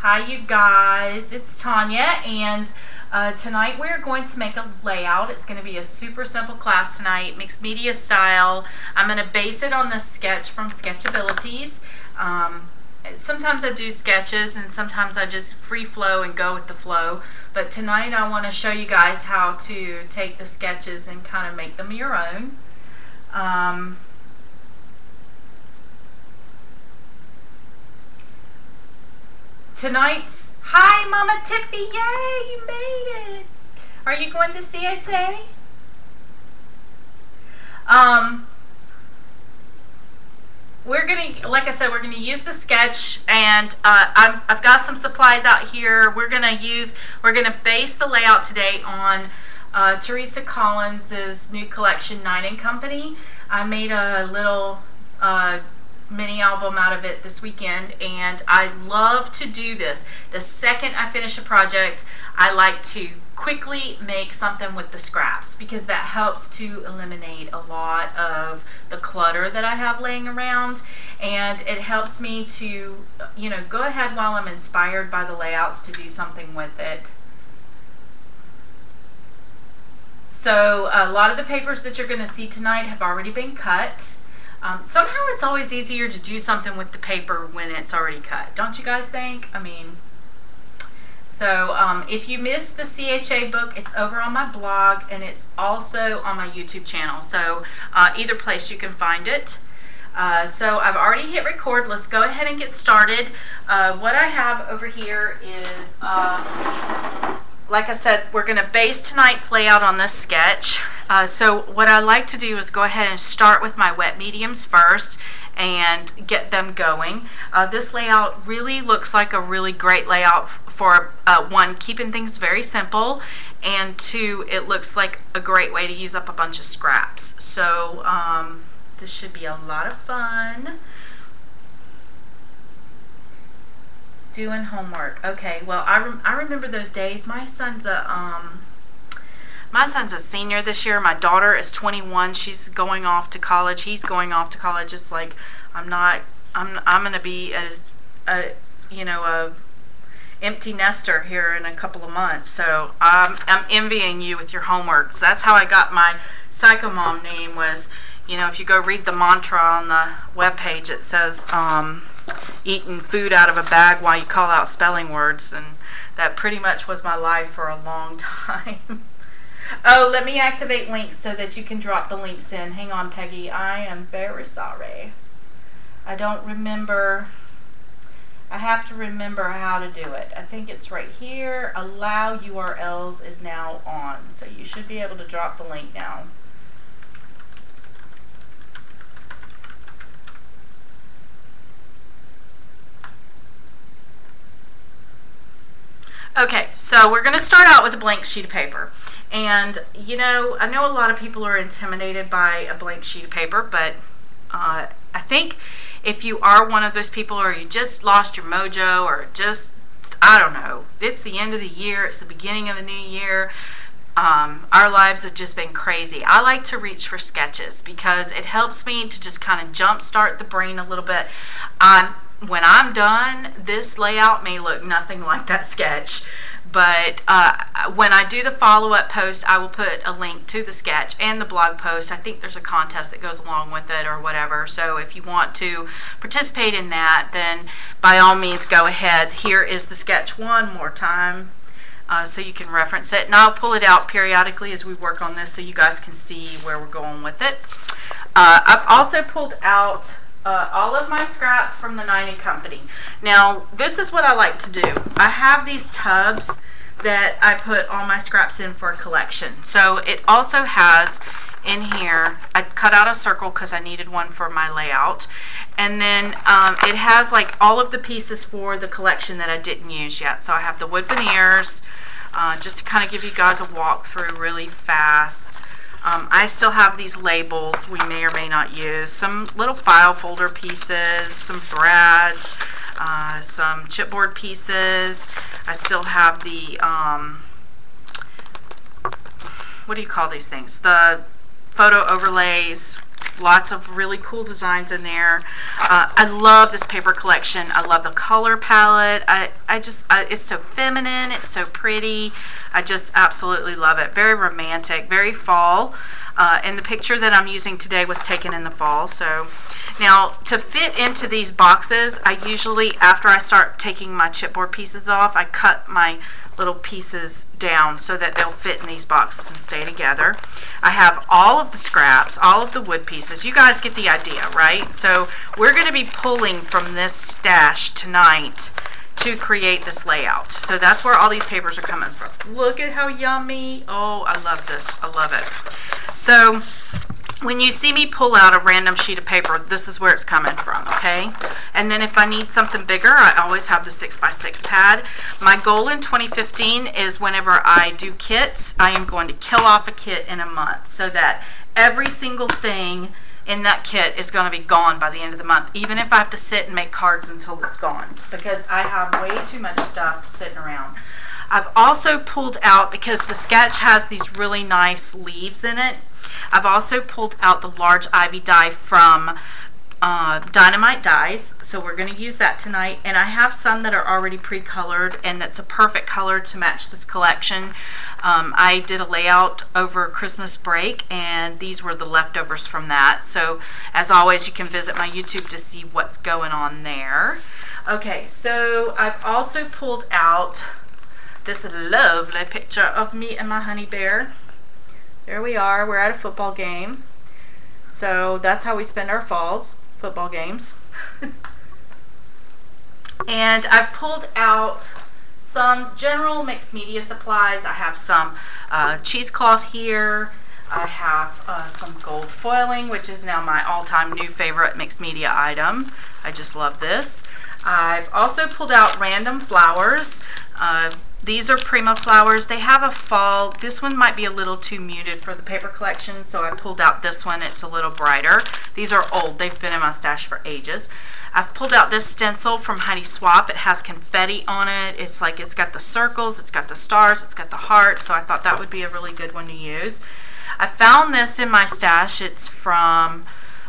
Hi you guys, it's Tonya, and tonight we're going to make a layout. It's going to be a super simple class tonight, mixed media style. I'm going to base it on the sketch from Sketchabilities. Sometimes I do sketches and sometimes I just free flow and go with the flow, but tonight I want to show you guys how to take the sketches and kind of make them your own. Hi Mama Tiffy, yay, you made it. Are you going to CHA? We're gonna, like I said, we're gonna use the sketch, and I've got some supplies out here. We're gonna base the layout today on Teresa Collins's new collection, 9 & Company. I made a little mini album out of it this weekend, and I love to do this. The second I finish a project, I like to quickly make something with the scraps because that helps to eliminate a lot of the clutter that I have laying around, and it helps me to, you know, go ahead while I'm inspired by the layouts to do something with it. So a lot of the papers that you're going to see tonight have already been cut. Somehow it's always easier to do something with the paper when it's already cut. Don't you guys think? I mean, so if you missed the CHA book, it's over on my blog, and it's also on my YouTube channel. So either place you can find it. So I've already hit record. Let's go ahead and get started. What I have over here is, like I said, we're going to base tonight's layout on this sketch. So what I like to do is go ahead and start with my wet mediums first and get them going. This layout really looks like a really great layout for one, keeping things very simple, and two, it looks like a great way to use up a bunch of scraps. So this should be a lot of fun. Doing homework. Okay, well, I remember those days. My son's a senior this year. My daughter is 21. She's going off to college. He's going off to college. It's like I'm going to be a empty nester here in a couple of months. So I'm envying you with your homework. So that's how I got my Psycho Mom name. Was, you know, if you go read the mantra on the webpage, it says eating food out of a bag while you call out spelling words, and that pretty much was my life for a long time. Oh, let me activate links so that you can drop the links in. Hang on, Peggy. I am very sorry. I don't remember. I have to remember how to do it. I think it's right here. Allow URLs is now on. So you should be able to drop the link now. Okay, so we're going to start out with a blank sheet of paper. And, you know, I know a lot of people are intimidated by a blank sheet of paper, but I think if you are one of those people, or you just lost your mojo, or just, I don't know, it's the end of the year, it's the beginning of the new year, our lives have just been crazy. I like to reach for sketches because it helps me to just kind of jumpstart the brain a little bit. When I'm done, this layout may look nothing like that sketch, but when I do the follow-up post, I will put a link to the sketch and the blog post. I think there's a contest that goes along with it or whatever, so if you want to participate in that, then by all means go ahead. Here is the sketch one more time, so you can reference it, and I'll pull it out periodically as we work on this so you guys can see where we're going with it. I've also pulled out all of my scraps from the 9 & Company. Now, this is what I like to do. I have these tubs that I put all my scraps in for a collection. So it also has in here, I cut out a circle because I needed one for my layout. And then it has like all of the pieces for the collection that I didn't use yet. So I have the wood veneers, just to kind of give you guys a walkthrough really fast. I still have these labels we may or may not use, some little file folder pieces, some brads, some chipboard pieces. I still have the, what do you call these things? The photo overlays. Lots of really cool designs in there. I love this paper collection. I love the color palette. It's so feminine. It's so pretty. I just absolutely love it. Very romantic, very fall. And the picture that I'm using today was taken in the fall. So now to fit into these boxes, I usually, after I start taking my chipboard pieces off, I cut my little pieces down so that they'll fit in these boxes and stay together. I have all of the scraps, all of the wood pieces. You guys get the idea, right? So we're going to be pulling from this stash tonight to create this layout. So that's where all these papers are coming from. Look at how yummy. Oh, I love this. I love it. So when you see me pull out a random sheet of paper, this is where it's coming from, okay? And then if I need something bigger, I always have the 6x6 pad. My goal in 2015 is whenever I do kits, I am going to kill off a kit in a month so that every single thing in that kit is going to be gone by the end of the month, even if I have to sit and make cards until it's gone, because I have way too much stuff sitting around. I've also pulled out, because the sketch has these really nice leaves in it, I've also pulled out the large ivy die from Dynamite Dies, so we're going to use that tonight. And I have some that are already pre-colored, and that's a perfect color to match this collection. I did a layout over Christmas break, and these were the leftovers from that. So as always, you can visit my YouTube to see what's going on there. Okay, so I've also pulled out this lovely picture of me and my honey bear. There we are. We're at a football game. So that's how we spend our falls, football games. And I've pulled out some general mixed media supplies. I have some cheesecloth here. I have some gold foiling, which is now my all-time new favorite mixed media item. I just love this. I've also pulled out random flowers. These are Prima flowers. They have a fall. This one might be a little too muted for the paper collection, so I pulled out this one. It's a little brighter. These are old. They've been in my stash for ages. I've pulled out this stencil from Heidi Swap. It has confetti on it. It's like, it's got the circles, it's got the stars, it's got the heart, so I thought that would be a really good one to use. I found this in my stash. It's from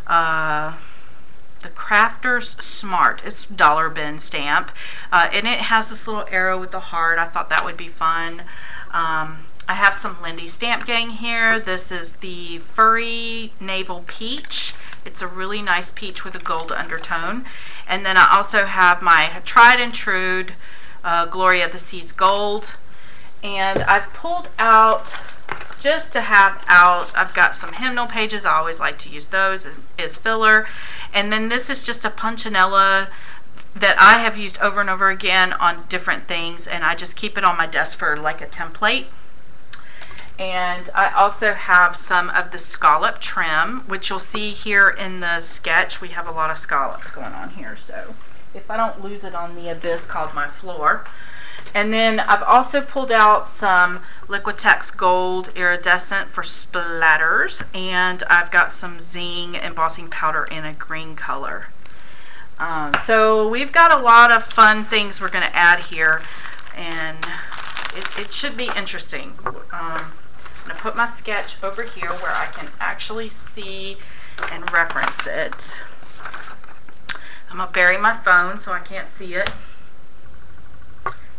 the Crafter's Smart. It's dollar bin stamp, and it has this little arrow with the heart. I thought that would be fun. I have some Lindy Stamp Gang here. This is the Furry Navel Peach. It's a really nice peach with a gold undertone. And then I also have my tried and true Gloria of the Seas Gold. And I've pulled out, just to have out, I've got some hymnal pages. I always like to use those as filler. And then this is just a punchinella that I have used over and over again on different things, and I just keep it on my desk for like a template. And I also have some of the scallop trim, which you'll see here in the sketch. We have a lot of scallops going on here, so if I don't lose it on the abyss called my floor. And then I've also pulled out some Liquitex Gold Iridescent for splatters, and I've got some Zing embossing powder in a green color. So we've got a lot of fun things we're going to add here, and it should be interesting. I'm going to put my sketch over here where I can actually see and reference it. I'm going to bury my phone so I can't see it.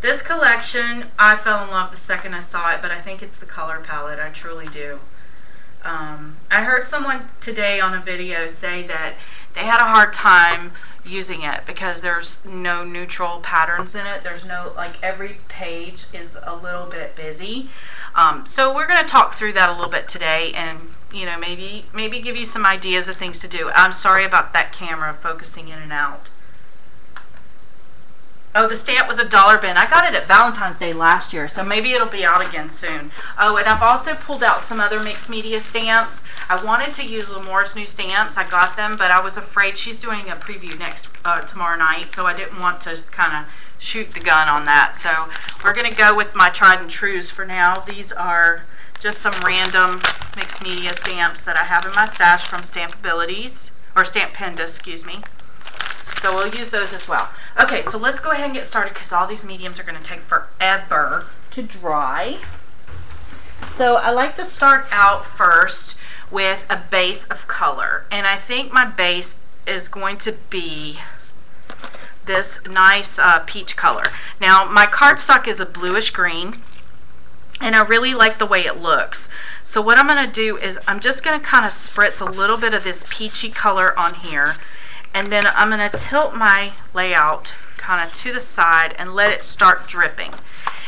This collection, I fell in love the second I saw it, but I think it's the color palette. I truly do. I heard someone today on a video say that they had a hard time using it because there's no neutral patterns in it. There's no, like, every page is a little bit busy. So we're going to talk through that a little bit today, and you know, maybe give you some ideas of things to do. I'm sorry about that camera focusing in and out. Oh, the stamp was a dollar bin. I got it at Valentine's Day last year, so maybe it'll be out again soon. Oh, and I've also pulled out some other mixed media stamps. I wanted to use Lamore's new stamps. I got them, but I was afraid she's doing a preview tomorrow night, so I didn't want to kind of shoot the gun on that. So we're going to go with my tried and trues for now. These are just some random mixed media stamps that I have in my stash from Stampabilities, or Stamppenda, excuse me. So we'll use those as well. Okay, so let's go ahead and get started because all these mediums are going to take forever to dry. So I like to start out first with a base of color. And I think my base is going to be this nice peach color. Now my cardstock is a bluish green, and I really like the way it looks. So what I'm going to do is I'm just going to kind of spritz a little bit of this peachy color on here, and then I'm going to tilt my layout kind of to the side and let it start dripping.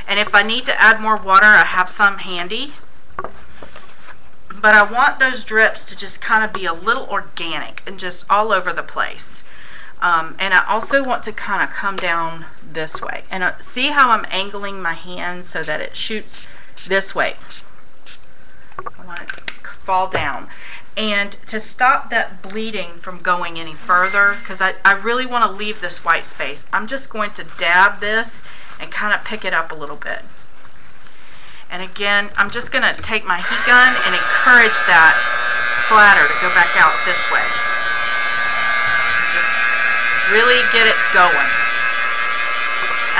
And if I need to add more water, I have some handy. But I want those drips to just kind of be a little organic and just all over the place. And I also want to kind of come down this way. And see how I'm angling my hand so that it shoots this way. I want it to fall down. And to stop that bleeding from going any further, because I really want to leave this white space, I'm just going to dab this and kind of pick it up a little bit. And again, I'm just going to take my heat gun and encourage that splatter to go back out this way. Just really get it going.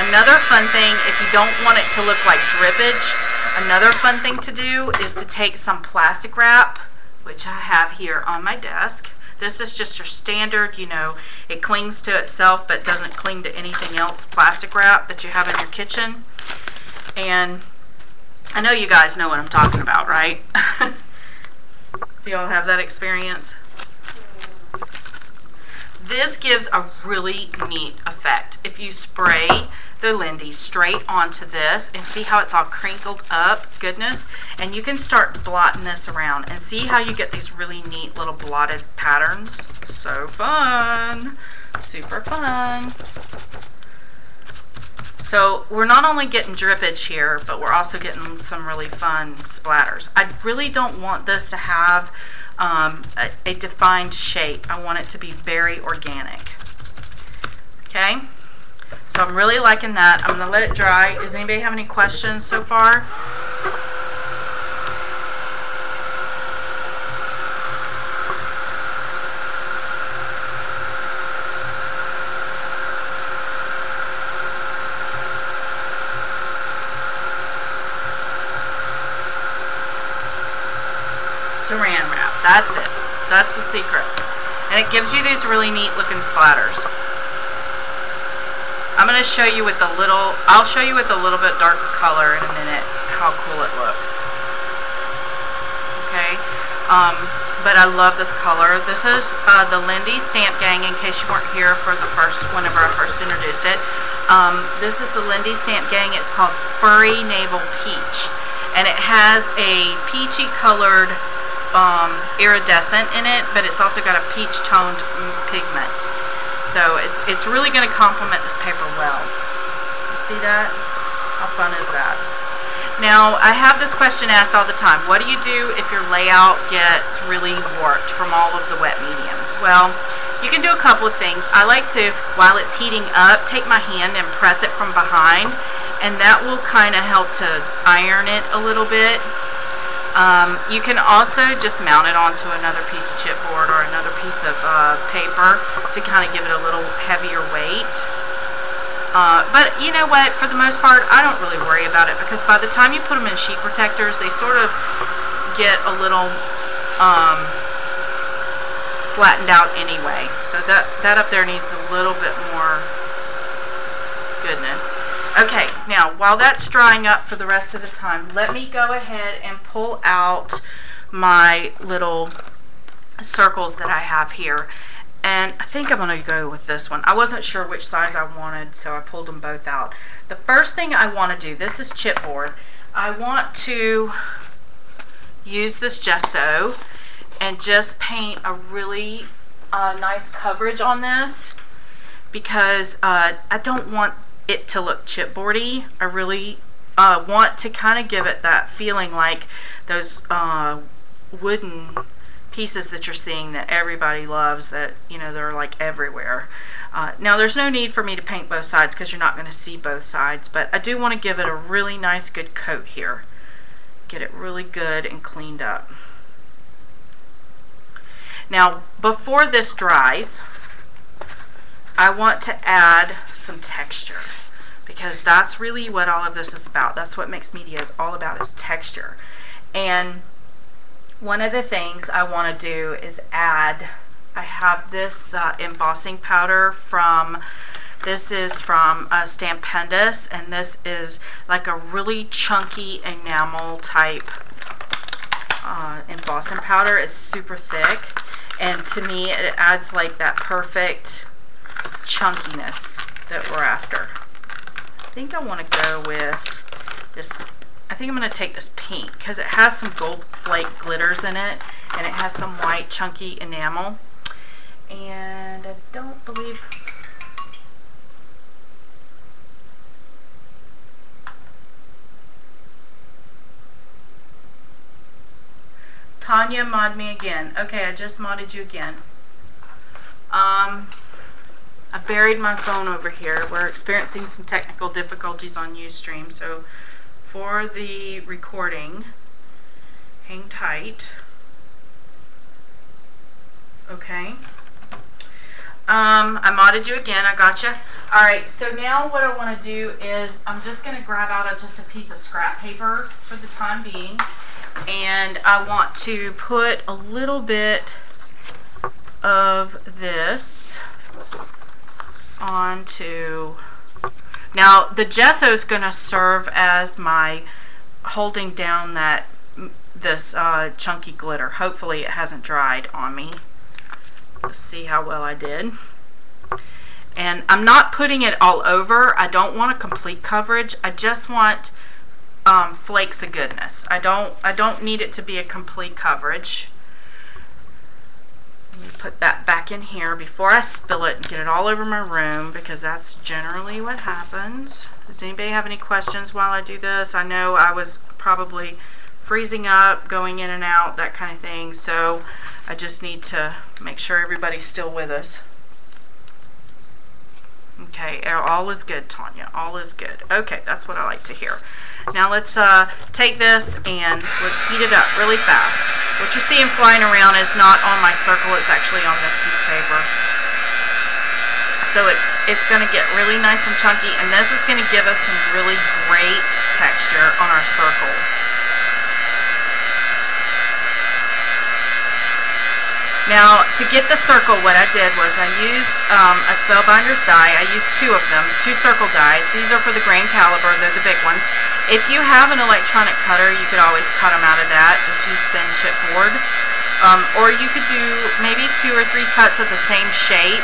Another fun thing, if you don't want it to look like drippage, another fun thing to do is to take some plastic wrap, which I have here on my desk. This is just your standard, you know, it clings to itself but doesn't cling to anything else, plastic wrap that you have in your kitchen. And I know you guys know what I'm talking about, right? Do y'all have that experience? This gives a really neat effect. If you spray the Lindy straight onto this and see how it's all crinkled up, goodness, and you can start blotting this around and see how you get these really neat little blotted patterns. So fun, super fun. So we're not only getting drippage here, but we're also getting some really fun splatters. I really don't want this to have a defined shape. I want it to be very organic. Okay, so I'm really liking that. I'm going to let it dry. Does anybody have any questions so far? Saran wrap, that's it. That's the secret. And it gives you these really neat looking splatters. I'm going to show you with a little, I'll show you with a little bit darker color in a minute how cool it looks. Okay, but I love this color. This is the Lindy Stamp Gang, in case you weren't here for the whenever I first introduced it. This is the Lindy Stamp Gang. It's called Furry Navel Peach. And it has a peachy colored iridescent in it, but it's also got a peach toned pigment. So it's really going to complement this paper well. You see that? How fun is that? Now, I have this question asked all the time. What do you do if your layout gets really warped from all of the wet mediums? Well, you can do a couple of things. I like to, while it's heating up, take my hand and press it from behind, and that will kind of help to iron it a little bit. You can also just mount it onto another piece of chipboard or another piece of paper to kind of give it a little heavier weight. But you know what, for the most part, I don't really worry about it, because by the time you put them in sheet protectors, they sort of get a little flattened out anyway. So that up there needs a little bit more goodness. Okay, now while that's drying up for the rest of the time, let me go ahead and pull out my little circles that I have here. And I think I'm going to go with this one. I wasn't sure which size I wanted, so I pulled them both out. The first thing I want to do, this is chipboard. I want to use this gesso and just paint a really nice coverage on this, because I don't want it to look chipboardy. I really want to kind of give it that feeling like those wooden pieces that you're seeing that everybody loves, that, you know, they're like everywhere. Now there's no need for me to paint both sides because you're not going to see both sides, but I do want to give it a really nice good coat here. Get it really good and cleaned up. Now before this dries, I want to add some texture, because that's really what all of this is about. That's what mixed media is all about, is texture. And one of the things I want to do is add, I have this embossing powder from, this is from Stampendous, and this is like a really chunky enamel type embossing powder. It's super thick, and to me it adds like that perfect chunkiness that we're after. I think I want to go with this. I think I'm going to take this pink because it has some gold flake glitters in it, and it has some white chunky enamel. And I don't believe... Tonya, mod me again. Okay, I just modded you again. I buried my phone over here. We're experiencing some technical difficulties on Ustream, so for the recording, hang tight. Okay. I modded you again. I gotcha. Alright, so now what I want to do is I'm just going to grab out just a piece of scrap paper for the time being, and I want to put a little bit of this onto... Now the gesso is going to serve as my holding down this chunky glitter. Hopefully it hasn't dried on me. Let's see how well I did. And I'm not putting it all over. I don't want a complete coverage. I just want flakes of goodness. I don't need it to be a complete coverage. Let me put that back in here before I spill it and get it all over my room, because that's generally what happens. Does anybody have any questions while I do this? I know I was probably freezing up, going in and out, that kind of thing, so I just need to make sure everybody's still with us. Okay, all is good, Tonya. All is good. Okay, that's what I like to hear. Now let's take this and let's heat it up really fast. What you're seeing flying around is not on my circle, it's actually on this piece of paper. So it's going to get really nice and chunky, and this is going to give us some really great texture on our circle. Now, to get the circle, what I did was I used a Spellbinder's die. I used two of them, 2 circle dies. These are for the grain caliber, they're the big ones. If you have an electronic cutter, you could always cut them out of that. Just use thin chipboard. Or you could do maybe 2 or 3 cuts of the same shape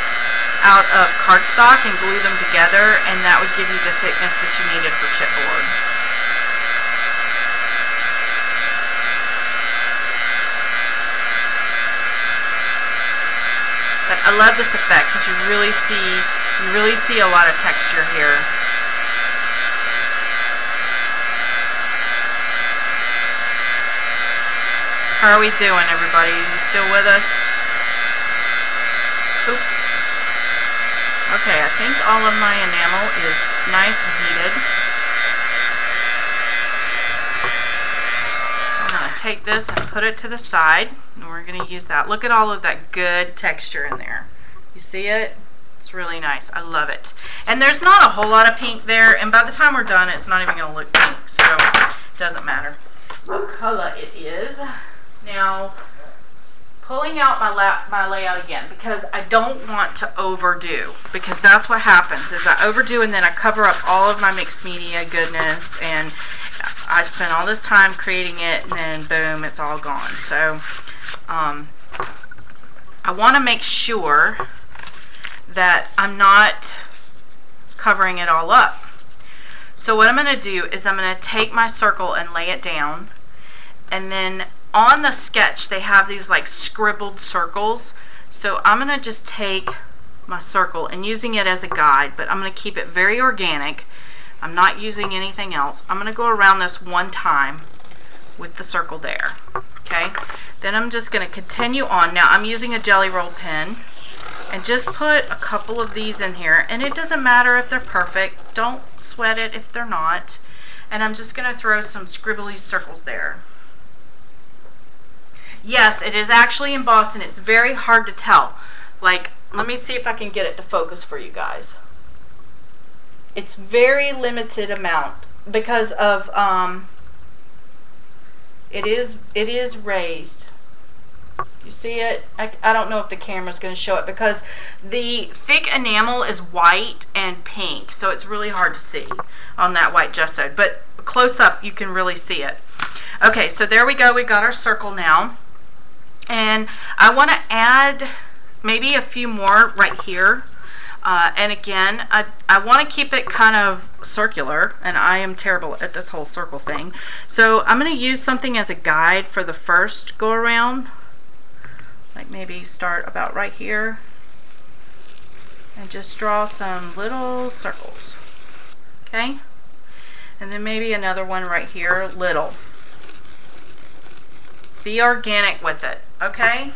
out of cardstock and glue them together, and that would give you the thickness that you needed for chipboard. But I love this effect because you really see a lot of texture here. How are we doing, everybody? You still with us? Oops. Okay, I think all of my enamel is nice and heated. So I'm going to take this and put it to the side, and we're going to use that. Look at all of that good texture in there. You see it? It's really nice. I love it. And there's not a whole lot of pink there, and by the time we're done, it's not even going to look pink, so it doesn't matter what color it is. Now, pulling out my layout again, because I don't want to overdo, because that's what happens, is I overdo and then I cover up all of my mixed media goodness, and I spent all this time creating it, and then boom, it's all gone. So I want to make sure that I'm not covering it all up. So what I'm going to do is I'm going to take my circle and lay it down, and then on the sketch they have these like scribbled circles, so I'm going to just take my circle and using it as a guide, but I'm going to keep it very organic. I'm not using anything else. I'm going to go around this one time with the circle there. Okay, then I'm just going to continue on. Now I'm using a jelly roll pen and just put a couple of these in here, and it doesn't matter if they're perfect, don't sweat it if they're not. And I'm just going to throw some scribbly circles there. Yes, it is actually embossed, and it's very hard to tell. Like, let me see if I can get it to focus for you guys. It's very limited amount because of It is raised. You see it? I don't know if the camera's going to show it because the thick enamel is white and pink, so it's really hard to see on that white gesso. But close up, you can really see it. Okay, so there we go. We got our circle now. And I want to add maybe a few more right here. And again, I want to keep it kind of circular, and I am terrible at this whole circle thing. So I'm going to use something as a guide for the first go around. Like maybe start about right here and just draw some little circles. Okay? And then maybe another one right here, little. Be organic with it, okay?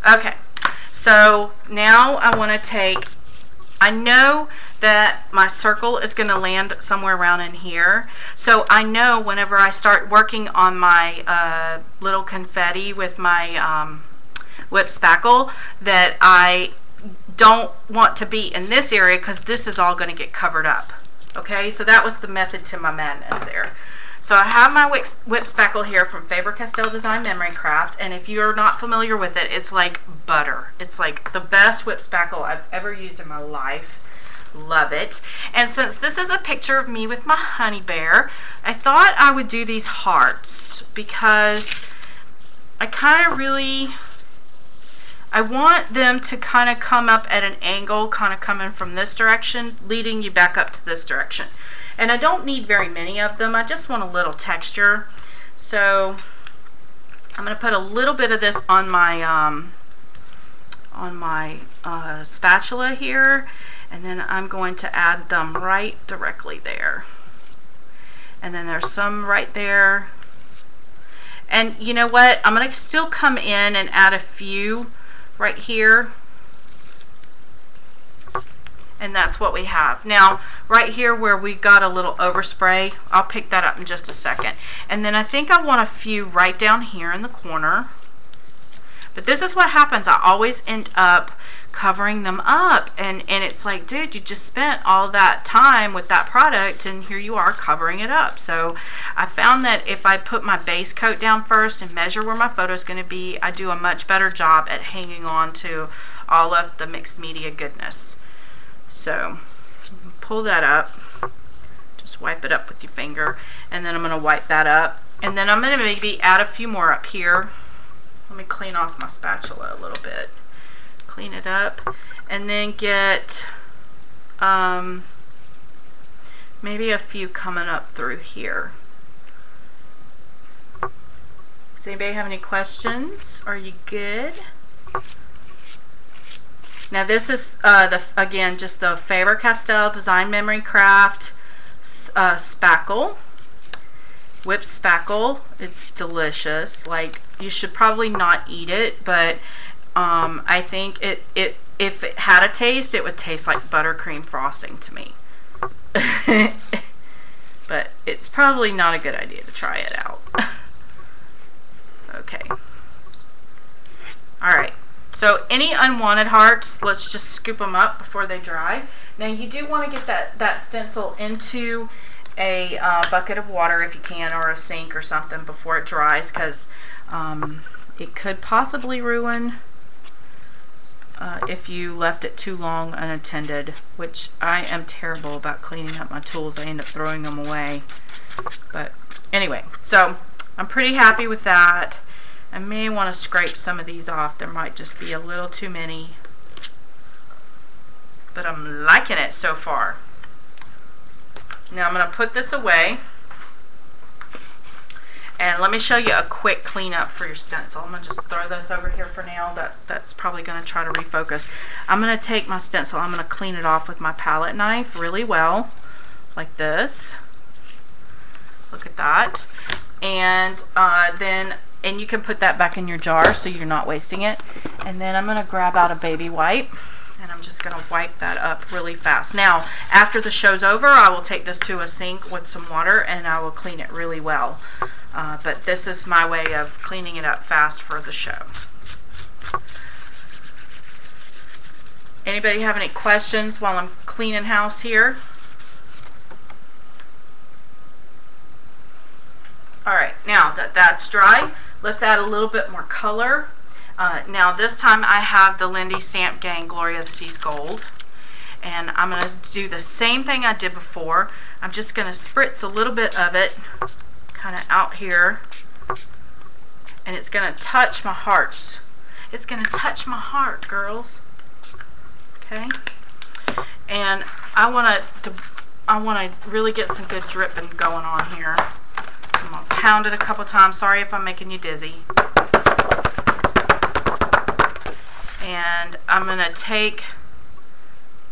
Okay, so now I want to take, I know that my circle is going to land somewhere around in here. So I know whenever I start working on my little confetti with my whip spackle that I don't want to be in this area because this is all going to get covered up. Okay, so that was the method to my madness there. So I have my whip spackle here from Faber-Castell Design Memory Craft, and if you're not familiar with it, it's like butter. It's like the best whip spackle I've ever used in my life. Love it. And since this is a picture of me with my honey bear, I thought I would do these hearts because I kind of really, I want them to kind of come up at an angle, kind of coming from this direction, leading you back up to this direction. And I don't need very many of them. I just want a little texture. So I'm going to put a little bit of this on my spatula here, and then I'm going to add them right directly there. And then there's some right there. And you know what? I'm going to still come in and add a few right here. And that's what we have. Now, right here where we got a little overspray, I'll pick that up in just a second. And then I think I want a few right down here in the corner. But this is what happens. I always end up covering them up. And it's like, dude, you just spent all that time with that product and here you are covering it up. So I found that if I put my base coat down first and measure where my photo is going to be, I do a much better job at hanging on to all of the mixed media goodness. So pull that up, just wipe it up with your finger, and then I'm going to wipe that up, and then I'm going to maybe add a few more up here. Let me clean off my spatula a little bit, clean it up, and then get maybe a few coming up through here. Does anybody have any questions? Are you good? Now this is, again, just the Faber-Castell Design Memory Craft spackle, whip spackle. It's delicious. Like, you should probably not eat it, but I think if it had a taste, it would taste like buttercream frosting to me. But it's probably not a good idea to try it out. Okay. All right. So any unwanted hearts, let's just scoop them up before they dry. Now you do want to get that stencil into a bucket of water if you can, or a sink or something before it dries, because it could possibly ruin if you left it too long unattended, which I am terrible about cleaning up my tools. I end up throwing them away. But anyway, so I'm pretty happy with that. I may want to scrape some of these off. There might just be a little too many. But I'm liking it so far. Now I'm going to put this away. And let me show you a quick cleanup for your stencil. I'm going to just throw this over here for now. That's probably going to try to refocus. I'm going to take my stencil. I'm going to clean it off with my palette knife really well. Like this. Look at that. And and you can put that back in your jar so you're not wasting it. And then I'm going to grab out a baby wipe, and I'm just going to wipe that up really fast. Now, after the show's over, I will take this to a sink with some water and I will clean it really well. But this is my way of cleaning it up fast for the show. Anybody have any questions while I'm cleaning house here? that's dry, let's add a little bit more color. Now this time I have the Lindy Stamp Gang Gloria of the Seas Gold. And I'm going to do the same thing I did before. I'm just going to spritz a little bit of it kind of out here. And it's going to touch my hearts. It's going to touch my heart, girls. Okay? And I want to really get some good dripping going on here. I'm going to pound it a couple times. Sorry if I'm making you dizzy. And I'm going to take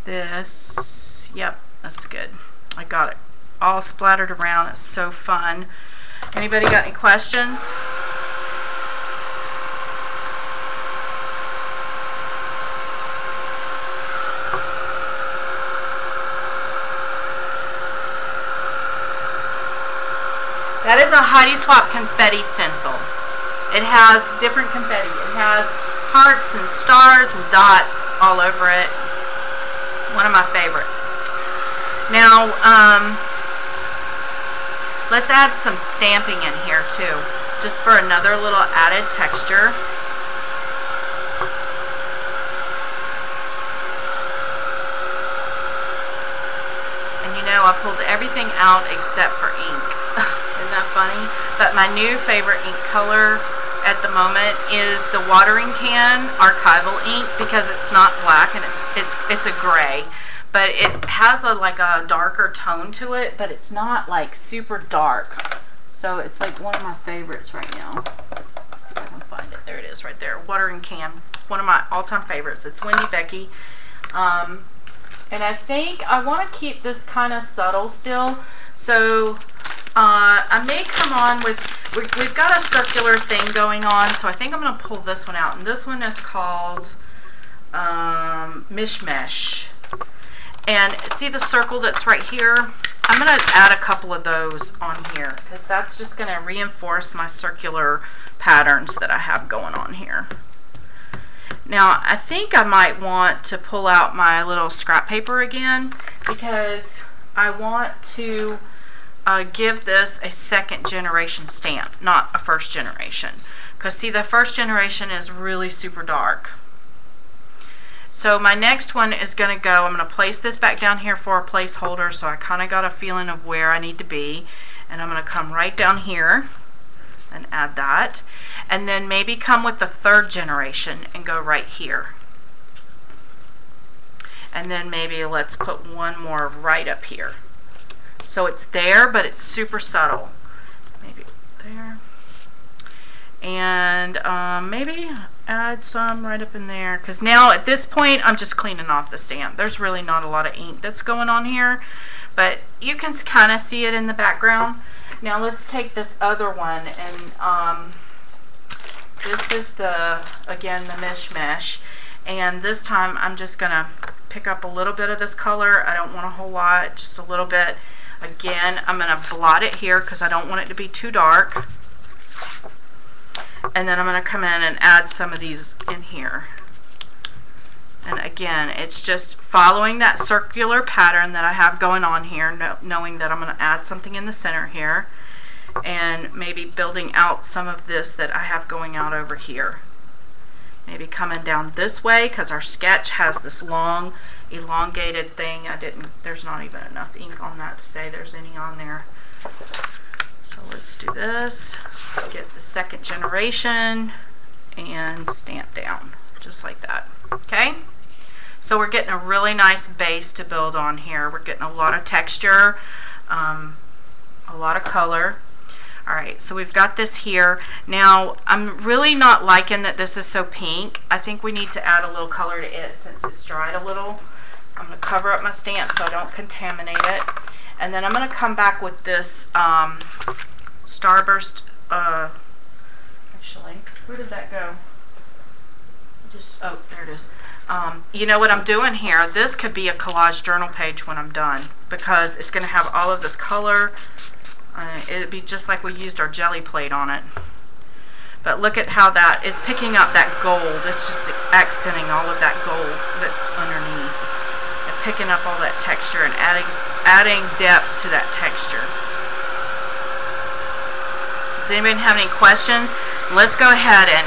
this. Yep, that's good. I got it all splattered around. It's so fun. Anybody got any questions? That is a Heidi Swap confetti stencil. It has different confetti. It has hearts and stars and dots all over it. One of my favorites. Now, let's add some stamping in here too, just for another little added texture. And you know, I pulled everything out except for ink. Isn't that funny? But my new favorite ink color at the moment is the watering can archival ink, because it's not black and it's a gray, but it has like a darker tone to it, but it's not like super dark. So it's like one of my favorites right now. Let's see if I can find it. There it is right there. Watering can. One of my all-time favorites. It's Wendy Becky. And I think I want to keep this kind of subtle still. So I may come on with, we've got a circular thing going on, so I think I'm going to pull this one out. And this one is called Mishmash. And see the circle that's right here? I'm going to add a couple of those on here, because that's just going to reinforce my circular patterns that I have going on here. Now, I think I might want to pull out my little scrap paper again, because I want to give this a second generation stamp, not a first generation. Because see, the first generation is really super dark. So my next one is going to go, I'm going to place this back down here for a placeholder, so I kind of got a feeling of where I need to be. And I'm going to come right down here and add that. And then maybe come with the third generation and go right here. And then maybe let's put one more right up here. So it's there, but it's super subtle. Maybe there. And maybe add some right up in there. Because now at this point, I'm just cleaning off the stamp. There's really not a lot of ink that's going on here. But you can kind of see it in the background. Now let's take this other one. And this is again, the Mishmash. And this time, I'm just going to pick up a little bit of this color. I don't want a whole lot, just a little bit. Again, I'm going to blot it here because I don't want it to be too dark. And then I'm going to come in and add some of these in here. And again, it's just following that circular pattern that I have going on here, knowing that I'm going to add something in the center here. And maybe building out some of this that I have going out over here. Maybe coming down this way, because our sketch has this long elongated thing. There's not even enough ink on that to say there's any on there. So let's do this, get the second generation and stamp down just like that. Okay, so we're getting a really nice base to build on here. We're getting a lot of texture, a lot of color. Alright, so we've got this here. Now, I'm really not liking that this is so pink. I think we need to add a little color to it since it's dried a little. I'm going to cover up my stamp so I don't contaminate it. And then I'm going to come back with this Starburst, actually, where did that go? Oh, there it is. You know what I'm doing here? This could be a collage journal page when I'm done, because it's going to have all of this color. It'd be just like we used our jelly plate on it. But look at how that is picking up that gold. It's just accenting all of that gold that's underneath. And picking up all that texture and adding depth to that texture. Does anybody have any questions? Let's go ahead and...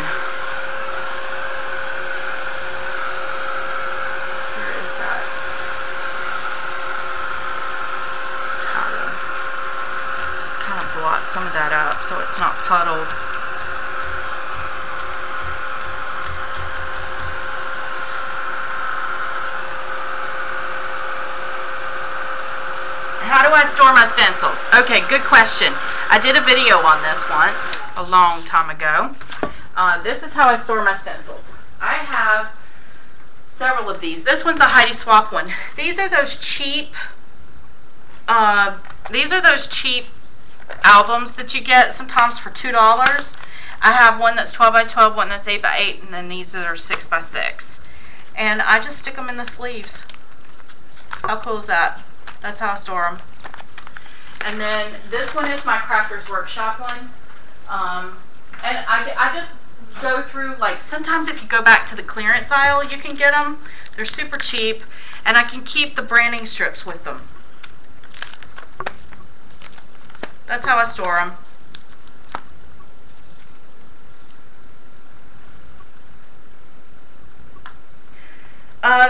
Where is that? Towel. Just kind of blot some of that up so it's not puddled. How do I store my stencils? Okay, good question. I did a video on this once, a long time ago. This is how I store my stencils. I have several of these. This one's a Heidi Swap one. These are those cheap, albums that you get sometimes for $2. I have one that's 12 by 12, one that's 8 by 8, and then these that are 6 by 6. And I just stick them in the sleeves. How cool is that? That's how I store them. And then this one is my Crafters Workshop one. And I just go through, like, sometimes if you go back to the clearance aisle, you can get them. They're super cheap. And I can keep the branding strips with them. That's how I store them.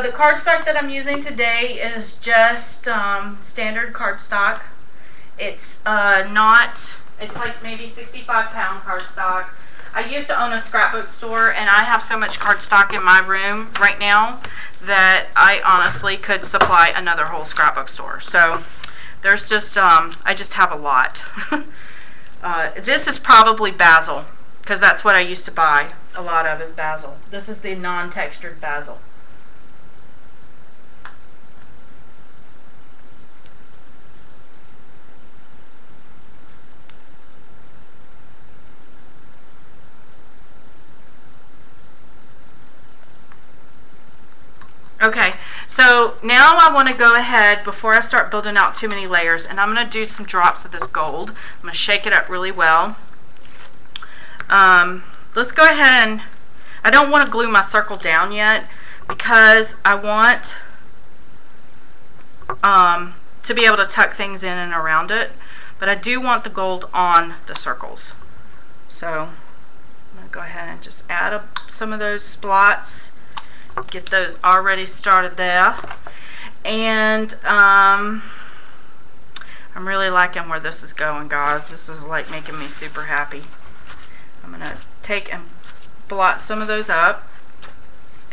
The cardstock that I'm using today is just standard cardstock. It's it's like maybe 65-pound cardstock. I used to own a scrapbook store, and I have so much cardstock in my room right now that I honestly could supply another whole scrapbook store. So there's just, I just have a lot. This is probably basil, because that's what I used to buy a lot of, is basil. This is the non-textured basil. Okay, so now I want to go ahead, before I start building out too many layers, and I'm going to do some drops of this gold. I'm going to shake it up really well. Let's go ahead and, I don't want to glue my circle down yet, because I want to be able to tuck things in and around it, but I do want the gold on the circles. So I'm going to go ahead and just add some of those splots. Get those already started there, and I'm really liking where this is going, guys. This is like making me super happy. I'm gonna take and blot some of those up,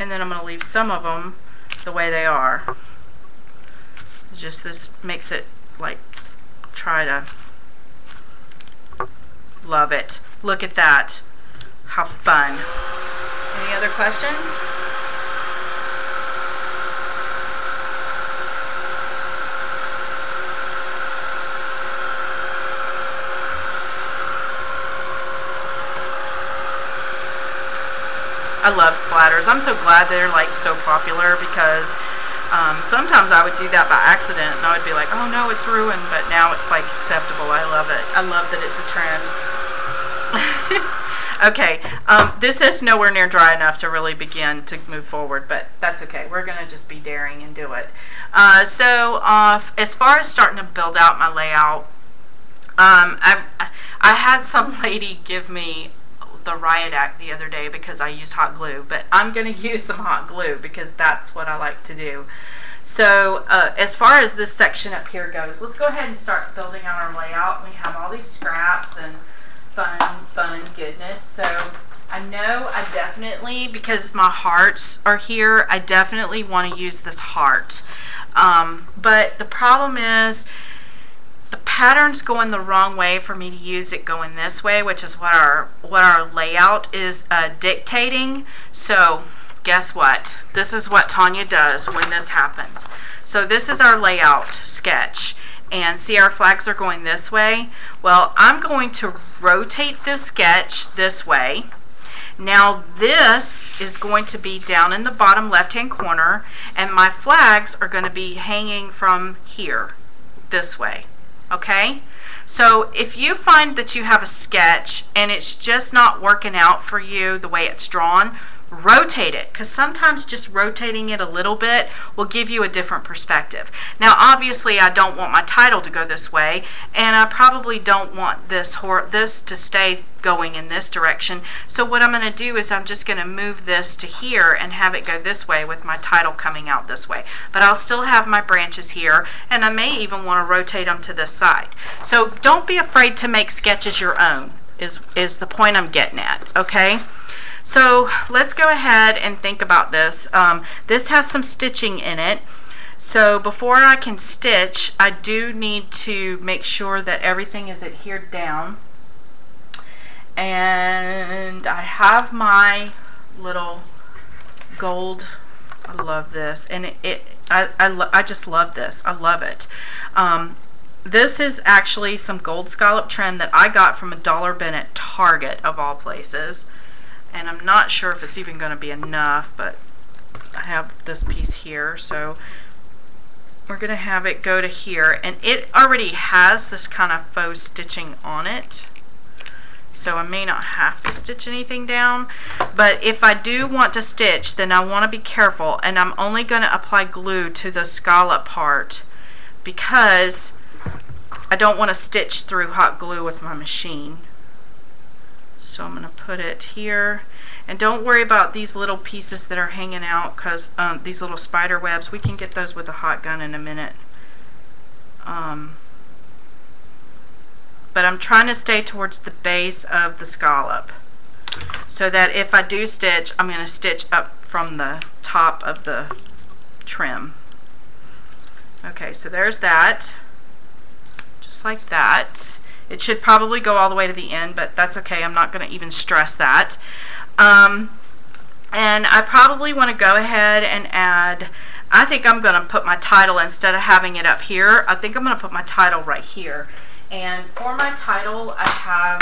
and then I'm gonna leave some of them the way they are. It's just, this makes it like, try to love it. Look at that, how fun. Any other questions? I love splatters. I'm so glad they're like so popular, because sometimes I would do that by accident and I would be like, oh no, it's ruined, but now it's like acceptable. I love it. I love that it's a trend. Okay, this is nowhere near dry enough to really begin to move forward, but that's okay. We're going to just be daring and do it. So as far as starting to build out my layout, I had some lady give me the riot act the other day because I used hot glue, but I'm going to use some hot glue because that's what I like to do. So as far as this section up here goes, let's go ahead and start building out our layout. We have all these scraps and fun goodness. So I know I definitely, because my hearts are here, I definitely want to use this heart. But the problem is, the pattern's going the wrong way for me to use it going this way, which is what our layout is dictating. So guess what? This is what Tonya does when this happens. So this is our layout sketch, and see, our flags are going this way. Well, I'm going to rotate this sketch this way. Now this is going to be down in the bottom left hand corner, and my flags are going to be hanging from here this way. Okay, so if you find that you have a sketch and it's just not working out for you the way it's drawn, rotate it, because sometimes just rotating it a little bit will give you a different perspective. Now obviously I don't want my title to go this way, and I probably don't want this to stay going in this direction. So what I'm going to do is I'm just going to move this to here and have it go this way with my title coming out this way. But I'll still have my branches here, and I may even want to rotate them to this side. So don't be afraid to make sketches your own is the point I'm getting at, okay? So let's go ahead and think about this. This has some stitching in it. So before I can stitch, I do need to make sure that everything is adhered down. And I have my little gold. I love this, and I just love this. I love it. This is actually some gold scallop trim that I got from a dollar bin at Target of all places. And I'm not sure if it's even going to be enough, but I have this piece here, so we're going to have it go to here, and it already has this kind of faux stitching on it, so I may not have to stitch anything down. But if I do want to stitch, then I want to be careful, and I'm only going to apply glue to the scallop part because I don't want to stitch through hot glue with my machine. So I'm going to put it here, and don't worry about these little pieces that are hanging out, because these little spider webs, we can get those with a hot gun in a minute. But I'm trying to stay towards the base of the scallop so that if I do stitch, I'm going to stitch up from the top of the trim. Okay, so there's that, just like that. It should probably go all the way to the end, but that's okay. I'm not going to even stress that. And I probably want to go ahead and add, I think I'm going to put my title, instead of having it up here, I think I'm going to put my title right here. And for my title, I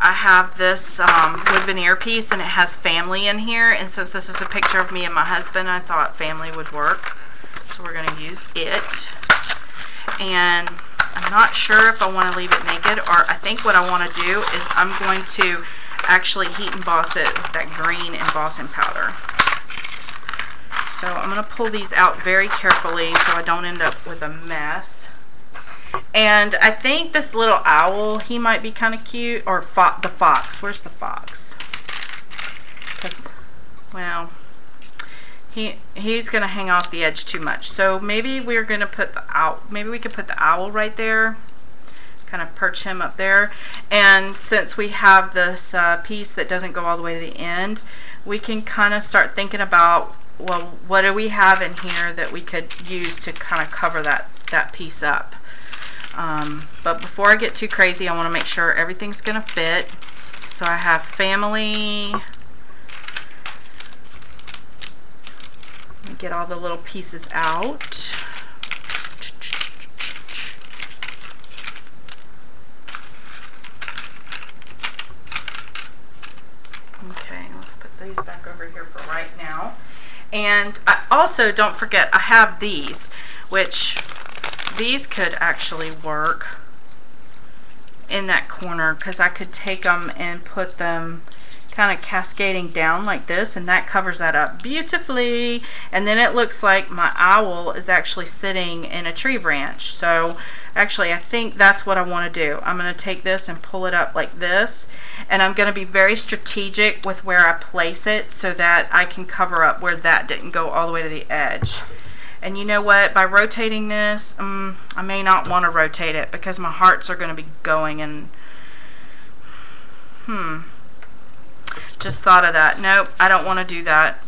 have this wood veneer piece, and it has family in here. And since this is a picture of me and my husband, I thought family would work. So we're going to use it. And I'm not sure if I want to leave it naked, or I think what I want to do is I'm going to actually heat emboss it with that green embossing powder. So I'm going to pull these out very carefully so I don't end up with a mess. And I think this little owl, he might be kind of cute, or the fox. Where's the fox? Because, well, he's going to hang off the edge too much. So maybe we're going to put the owl, maybe we could put the owl right there, kind of perch him up there. And since we have this piece that doesn't go all the way to the end, we can kind of start thinking about, well, what do we have in here that we could use to kind of cover that piece up. But before I get too crazy, I want to make sure everything's going to fit. So I have family. Let me get all the little pieces out. Okay, let's put these back over here for right now. And I also, don't forget, I have these, which these could actually work in that corner, because I could take them and put them kind of cascading down like this, and that covers that up beautifully. And then it looks like my owl is actually sitting in a tree branch. So actually I think that's what I want to do. I'm going to take this and pull it up like this, and I'm going to be very strategic with where I place it so that I can cover up where that didn't go all the way to the edge. And you know what, by rotating this, I may not want to rotate it because my hearts are going to be going, and just thought of that. Nope, I don't want to do that.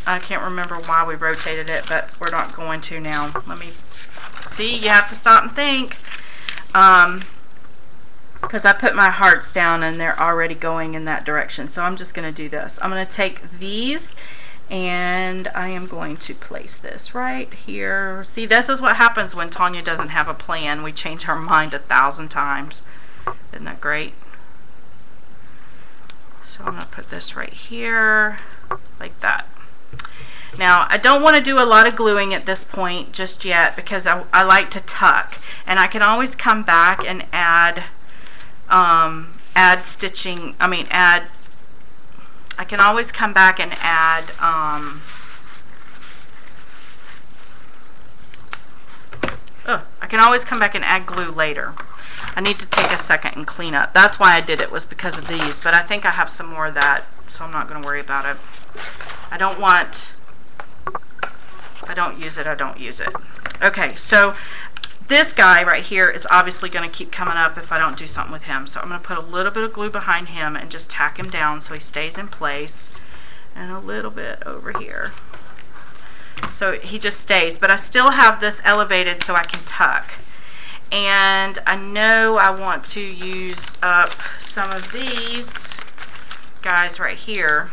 I can't remember why we rotated it, but we're not going to now. Let me see, you have to stop and think. Because I put my hearts down and they're already going in that direction. So I'm just going to do this. I'm going to take these and I am going to place this right here. See, this is what happens when Tonya doesn't have a plan. We change our mind 1,000 times. Isn't that great? So I'm going to put this right here like that. Now, I don't want to do a lot of gluing at this point just yet because I like to tuck. And I can always come back and add I can always come back and add I can always come back and add glue later. I need to take a second and clean up. That's why I did it, was because of these, but I think I have some more of that, so I'm not going to worry about it. I don't want, if I don't use it, I don't use it. Okay, so this guy right here is obviously going to keep coming up if I don't do something with him. So I'm going to put a little bit of glue behind him and just tack him down so he stays in place, and a little bit over here. So he just stays, but I still have this elevated so I can tuck. And I know I want to use up some of these guys right here.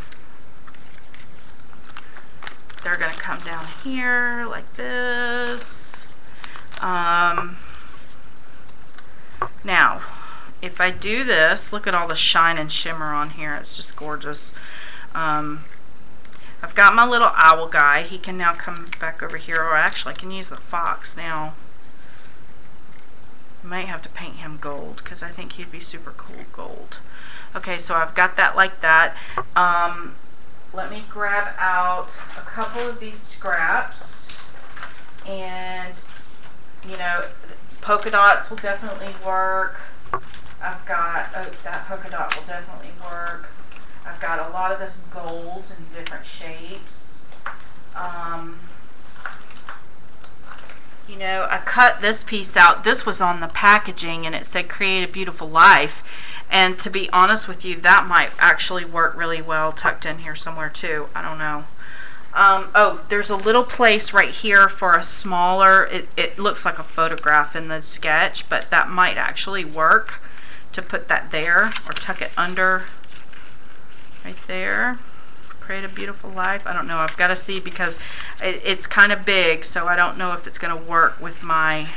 They're going to come down here like this. Now, if I do this, look at all the shine and shimmer on here. It's just gorgeous. I've got my little owl guy. He can now come back over here, or actually I can use the fox now. I might have to paint him gold because I think he'd be super cool gold. Okay, so I've got that like that. Let me grab out a couple of these scraps, and you know, polka dots will definitely work. I've got, oh, that polka dot will definitely work. I've got a lot of this gold in different shapes. You know, I cut this piece out. This was on the packaging and it said "Create a Beautiful Life." And to be honest with you, that might actually work really well tucked in here somewhere too. I don't know. Oh, there's a little place right here for a smaller, it looks like a photograph in the sketch, but that might actually work to put that there or tuck it under right there. Create a Beautiful Life. I don't know. I've got to see because it's kind of big, so I don't know if it's going to work with my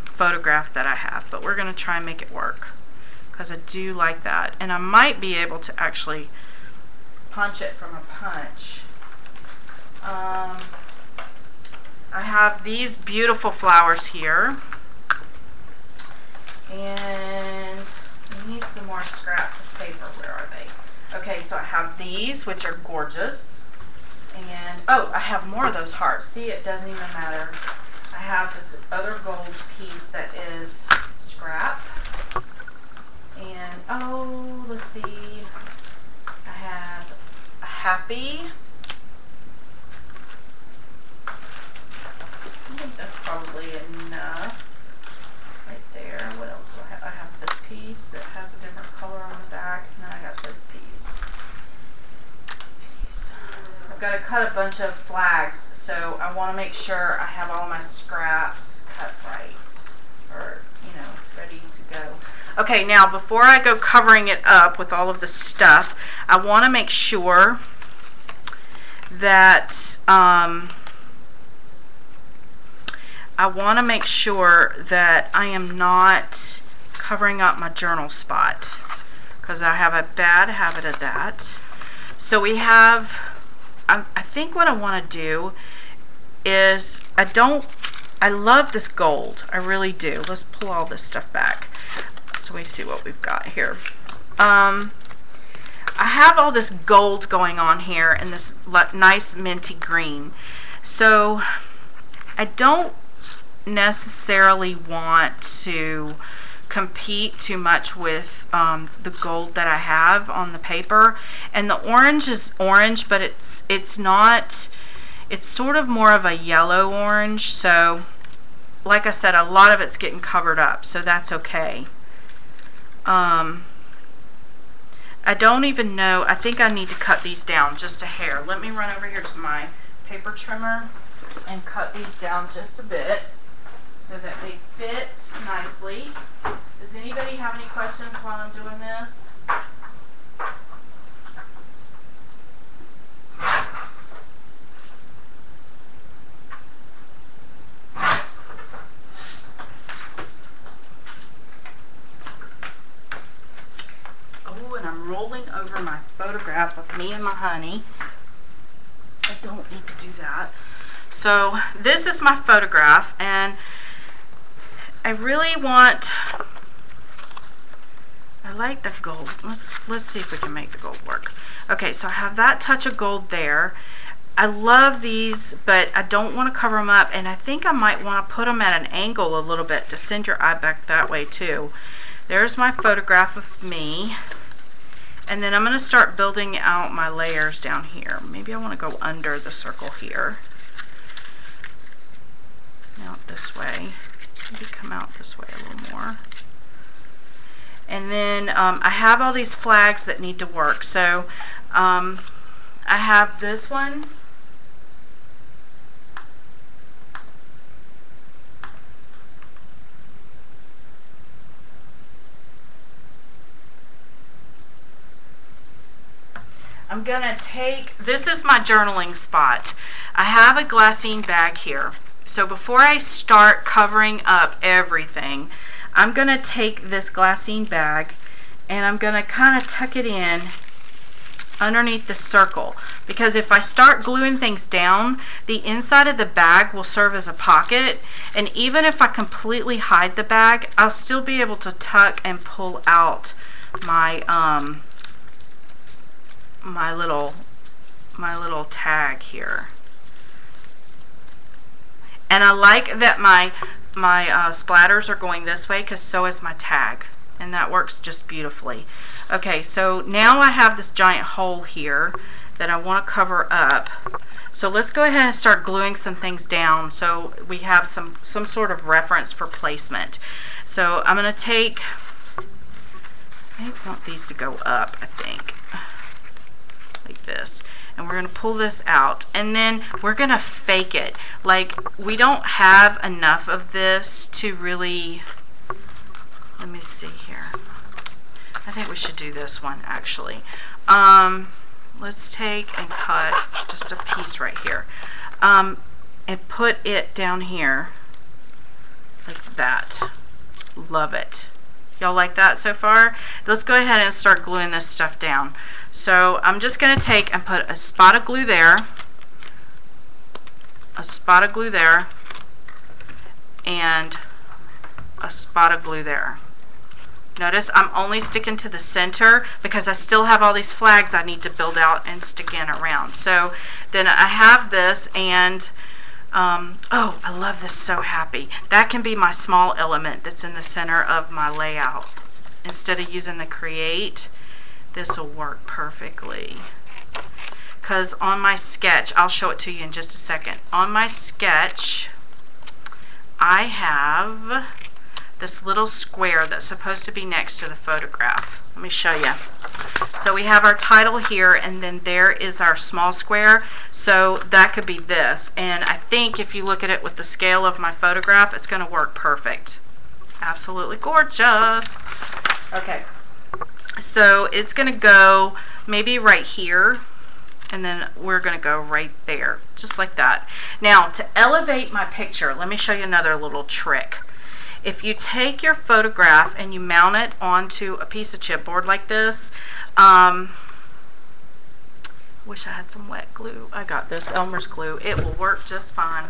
photograph that I have, but we're going to try and make it work because I do like that, and I might be able to actually punch it from a punch. I have these beautiful flowers here, and we need some more scraps of paper. Where are they? Okay, so I have these, which are gorgeous, and oh, I have more of those hearts. See, it doesn't even matter. I have this other gold piece that is scrap, and oh, let's see, I have a happy. I think that's probably enough right there. What else do I have? I have this piece that has a different color on the back, and then I got this piece. I've got to cut a bunch of flags, so I want to make sure I have all my scraps cut right, or, you know, ready to go. Okay, now before I go covering it up with all of the stuff, I want to make sure that I am not covering up my journal spot, because I have a bad habit of that. So we have, I think what I want to do is, I love this gold. I really do. Let's pull all this stuff back so we see what we've got here. I have all this gold going on here and this nice minty green. So I don't necessarily want to compete too much with the gold that I have on the paper, and the orange is orange, but it's not, it's sort of more of a yellow orange. So like I said, a lot of it's getting covered up, so that's okay. I don't even know, I think I need to cut these down just a hair. Let me run over here to my paper trimmer and cut these down just a bit so that they fit nicely. Does anybody have any questions while I'm doing this? Oh, and I'm rolling over my photograph of me and my honey. I don't need to do that. So this is my photograph, and I really want, I like the gold. Let's see if we can make the gold work. Okay, so I have that touch of gold there. I love these, but I don't want to cover them up, and I think I might want to put them at an angle a little bit to send your eye back that way too. There's my photograph of me, and then I'm going to start building out my layers down here. Maybe I want to go under the circle here. Out this way. Maybe come out this way a little more. And then I have all these flags that need to work. So I have this one. I'm going to take, this is my journaling spot. I have a glassine bag here. So before I start covering up everything, I'm going to take this glassine bag and I'm going to kind of tuck it in underneath the circle, because if I start gluing things down, the inside of the bag will serve as a pocket, and even if I completely hide the bag, I'll still be able to tuck and pull out my my little tag here. And I like that my splatters are going this way, because so is my tag, and that works just beautifully. Okay, so now I have this giant hole here that I want to cover up. So let's go ahead and start gluing some things down so we have some sort of reference for placement. So I'm going to take, I want these to go up, I think, like this. And we're going to pull this out, and then we're going to fake it. Like, we don't have enough of this to really, let me see here. I think we should do this one actually. Let's take and cut just a piece right here, and put it down here like that. Love it. Y'all like that so far? Let's go ahead and start gluing this stuff down. So I'm just going to take and put a spot of glue there, a spot of glue there, and a spot of glue there. Notice I'm only sticking to the center because I still have all these flags I need to build out and stick in around. So then I have this, and oh, I love this, so happy. That can be my small element that's in the center of my layout. Instead of using the create, this will work perfectly. Because on my sketch, I'll show it to you in just a second. On my sketch, I have this little square that's supposed to be next to the photograph. Let me show you. So we have our title here, and then there is our small square. So that could be this. And I think if you look at it with the scale of my photograph, it's going to work perfect. Absolutely gorgeous. Okay. So it's going to go maybe right here, and then we're going to go right there, just like that. Now, to elevate my picture, let me show you another little trick. If you take your photograph and you mount it onto a piece of chipboard like this, wish I had some wet glue. I got this Elmer's glue. It will work just fine.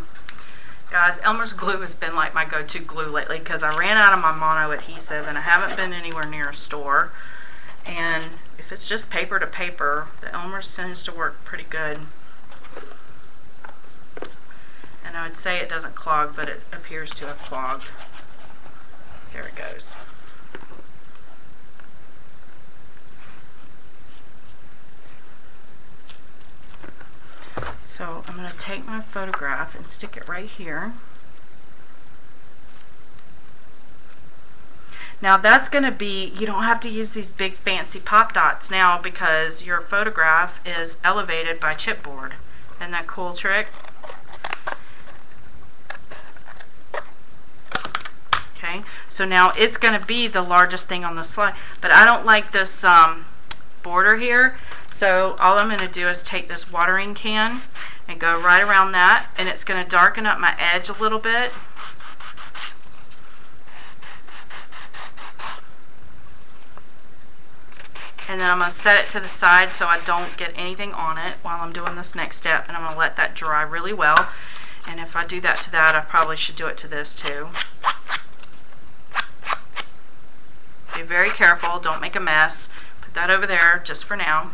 Guys, Elmer's glue has been like my go-to glue lately because I ran out of my mono adhesive and I haven't been anywhere near a store. And if it's just paper to paper, the Elmer's seems to work pretty good. And I would say it doesn't clog, but it appears to have clogged. There it goes. So I'm going to take my photograph and stick it right here. Now that's going to be, you don't have to use these big fancy pop dots now because your photograph is elevated by chipboard. Isn't that cool trick? Okay, so now it's going to be the largest thing on the slide, but I don't like this border here, so all I'm going to do is take this watering can and go right around that, and it's going to darken up my edge a little bit. And then I'm going to set it to the side so I don't get anything on it while I'm doing this next step, and I'm going to let that dry really well. And if I do that to that, I probably should do it to this too. Be very careful, don't make a mess. Put that over there just for now.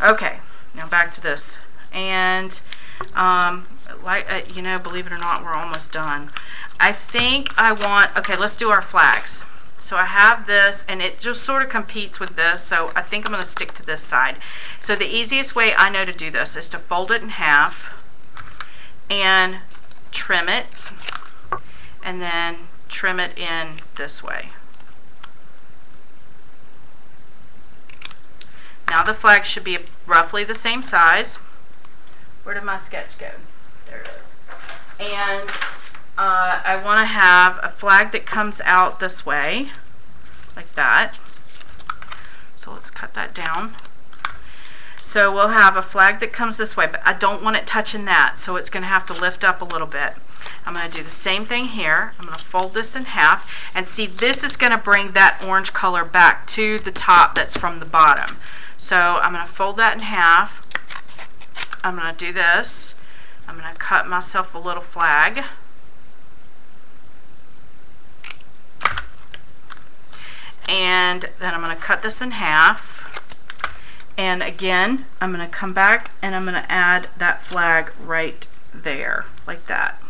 Okay, now back to this. And you know, believe it or not, we're almost done. I think I want, okay, let's do our flags. So I have this, and it just sort of competes with this, so I think I'm going to stick to this side. So the easiest way I know to do this is to fold it in half and trim it, and then trim it in this way. Now the flag should be roughly the same size. Where did my sketch go? There it is. And I want to have a flag that comes out this way, like that. So let's cut that down. So we'll have a flag that comes this way, but I don't want it touching that, so it's going to have to lift up a little bit. I'm going to do the same thing here. I'm going to fold this in half, and see, this is going to bring that orange color back to the top that's from the bottom. So I'm going to fold that in half. I'm going to do this. I'm going to cut myself a little flag. And then I'm going to cut this in half. And again, I'm going to come back and I'm going to add that flag right there, like that.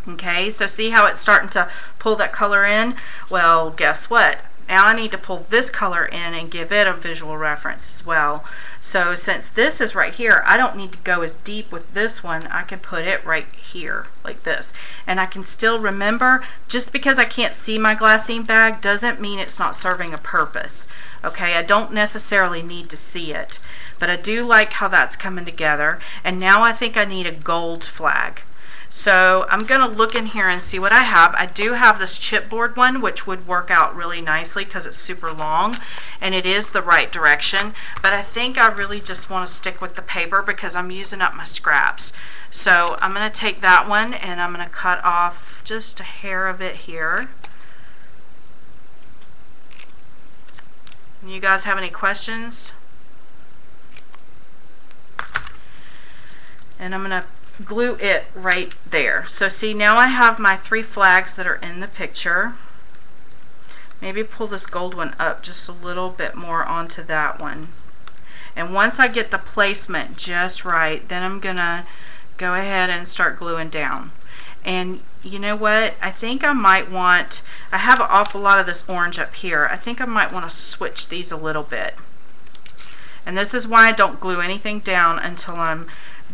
Okay, so see how it's starting to pull that color in? Well, guess what? Now I need to pull this color in and give it a visual reference as well. So since this is right here, I don't need to go as deep with this one. I can put it right here like this. And I can still remember, just because I can't see my glassine bag doesn't mean it's not serving a purpose. Okay, I don't necessarily need to see it, but I do like how that's coming together. And now I think I need a gold flag. So I'm going to look in here and see what I have. I do have this chipboard one, which would work out really nicely because it's super long and it is the right direction, but I think I really just want to stick with the paper because I'm using up my scraps. So I'm going to take that one and I'm going to cut off just a hair of it here. You guys have any questions? And I'm going to glue it right there. So see, now I have my 3 flags that are in the picture. Maybe pull this gold one up just a little bit more onto that one. And once I get the placement just right, then I'm gonna go ahead and start gluing down. And you know what? I think I might want, I have an awful lot of this orange up here. I think I might want to switch these a little bit. And this is why I don't glue anything down until I'm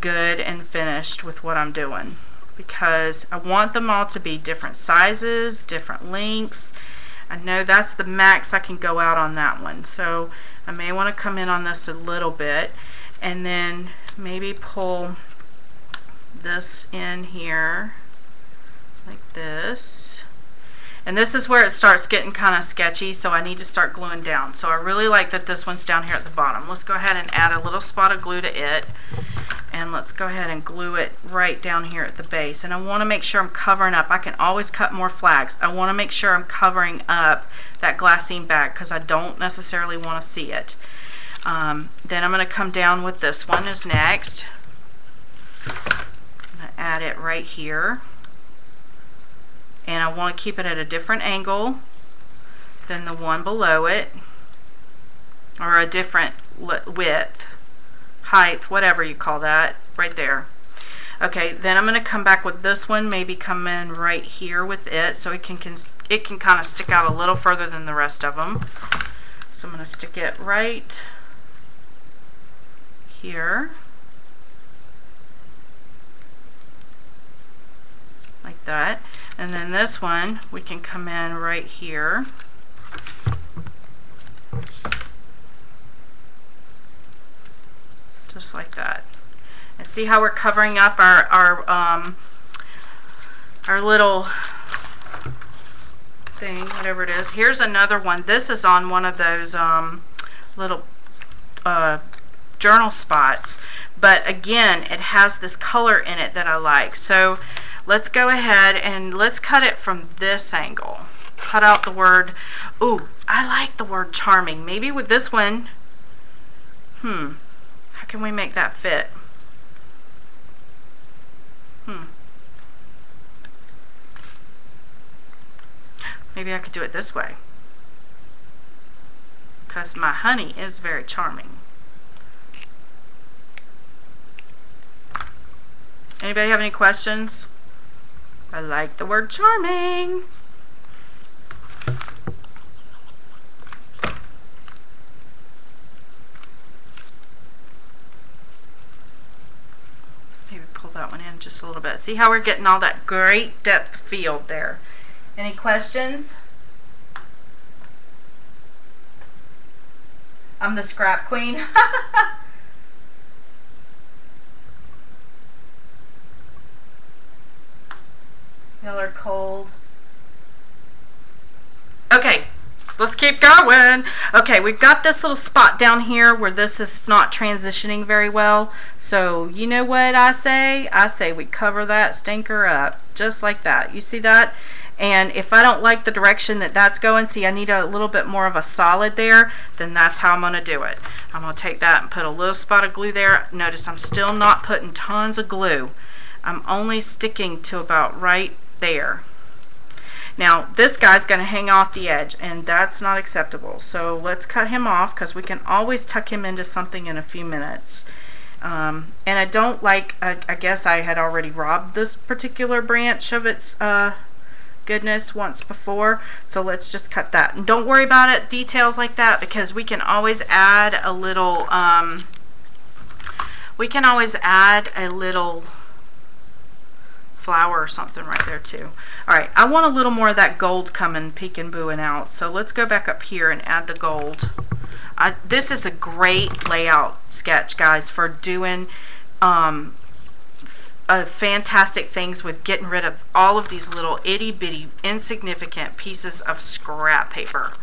good and finished with what I'm doing, because I want them all to be different sizes, different lengths. I know that's the max I can go out on that one, so I may want to come in on this a little bit and then maybe pull this in here like this. And this is where it starts getting kind of sketchy, so I need to start gluing down. So I really like that this one's down here at the bottom. Let's go ahead and add a little spot of glue to it. And let's go ahead and glue it right down here at the base. And I want to make sure I'm covering up. I can always cut more flags. I want to make sure I'm covering up that glassine bag because I don't necessarily want to see it. Then I'm going to come down with this one is next. I'm going to add it right here. And I want to keep it at a different angle than the one below it, or a different width, height, whatever you call that, right there. Okay, then I'm going to come back with this one, maybe come in right here with it, so it can kind of stick out a little further than the rest of them. So I'm going to stick it right here, like that. And then this one, we can come in right here. Just like that. And see how we're covering up our little thing, whatever it is. Here's another one. This is on one of those little journal spots. But again, it has this color in it that I like. So let's go ahead and let's cut it from this angle. Cut out the word, ooh, I like the word charming. Maybe with this one, how can we make that fit? Maybe I could do it this way, because my honey is very charming. Anybody have any questions? I like the word charming. Maybe pull that one in just a little bit. See how we're getting all that great depth field there. Any questions? I'm the scrap queen. Y'all are cold. Okay, let's keep going. Okay, we've got this little spot down here where this is not transitioning very well. So you know what I say? I say we cover that stinker up just like that. You see that? And if I don't like the direction that that's going, see, I need a little bit more of a solid there, then that's how I'm going to do it. I'm going to take that and put a little spot of glue there. Notice I'm still not putting tons of glue. I'm only sticking to about right there. Now this guy's going to hang off the edge, and that's not acceptable. So let's cut him off, because we can always tuck him into something in a few minutes. And I don't like, I guess I had already robbed this particular branch of its goodness once before, so let's just cut that. And don't worry about it, details like that, because we can always add a little flower or something right there too. Alright, I want a little more of that gold coming, peeking, booing out. So let's go back up here and add the gold. This is a great layout sketch, guys, for doing fantastic things with getting rid of all of these little itty-bitty, insignificant pieces of scrap paper.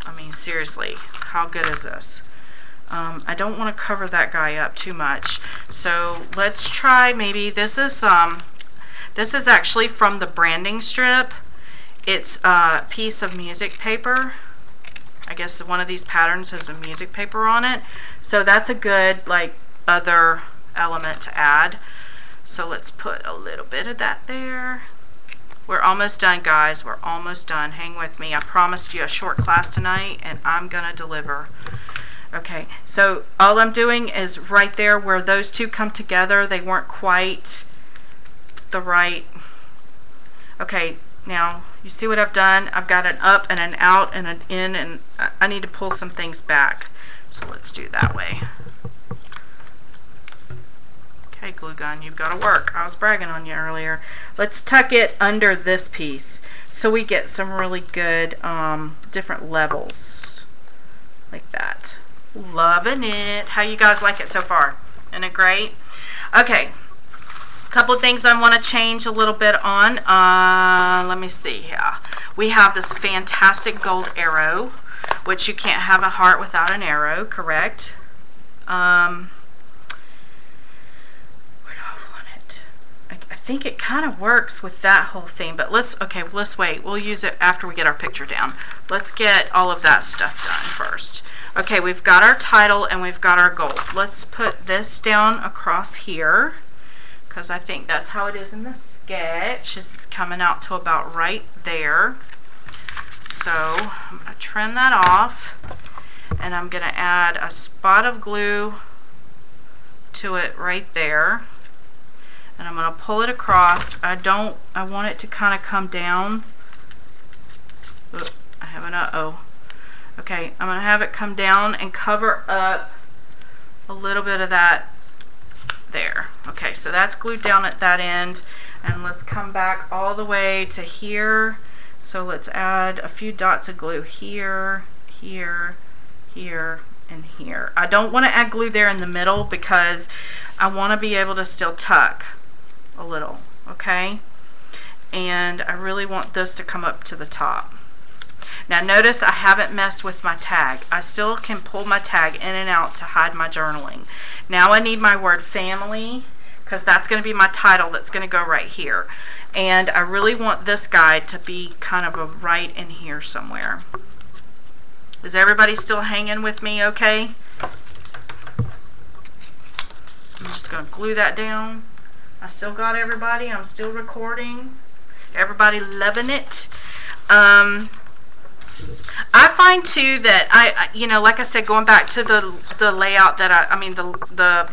I mean, seriously, how good is this? I don't want to cover that guy up too much, so let's try maybe this is actually from the branding strip. It's a piece of music paper. I guess one of these patterns has a music paper on it, so that's a good like other element to add. So let's put a little bit of that there. We're almost done, guys. We're almost done. Hang with me. I promised you a short class tonight, and I'm gonna deliver. Okay, so all I'm doing is right there where those two come together. They weren't quite the right. Okay, now you see what I've done? I've got an up and an out and an in, and I need to pull some things back. So let's do it that way. Okay, glue gun, you've got to work. I was bragging on you earlier. Let's tuck it under this piece so we get some really good different levels like that. Loving it. How you guys like it so far? Isn't it great? Okay, a couple of things I want to change a little bit on. Let me see here. We have this fantastic gold arrow, which you can't have a heart without an arrow, correct? I think it kind of works with that whole thing, but let's wait. We'll use it after we get our picture down. Let's get all of that stuff done first. Okay, we've got our title and we've got our gold. Let's put this down across here, because I think that's how it is in the sketch. It's coming out to about right there. So I'm going to trim that off, and I'm going to add a spot of glue to it right there. And I'm going to pull it across. I want it to kind of come down. Oop, I have an uh-oh. Okay, I'm going to have it come down and cover up a little bit of that there. Okay, so that's glued down at that end. And let's come back all the way to here. So let's add a few dots of glue here, here, here, and here. I don't want to add glue there in the middle because I want to be able to still tuck a little, okay? And I really want this to come up to the top. Now notice I haven't messed with my tag. I still can pull my tag in and out to hide my journaling. Now I need my word family, because that's going to be my title that's going to go right here. And I really want this guy to be kind of a right in here somewhere. Is everybody still hanging with me okay? I'm just going to glue that down. I still got everybody. I'm still recording. Everybody loving it. I find too that you know, like I said, going back to the layout that I mean the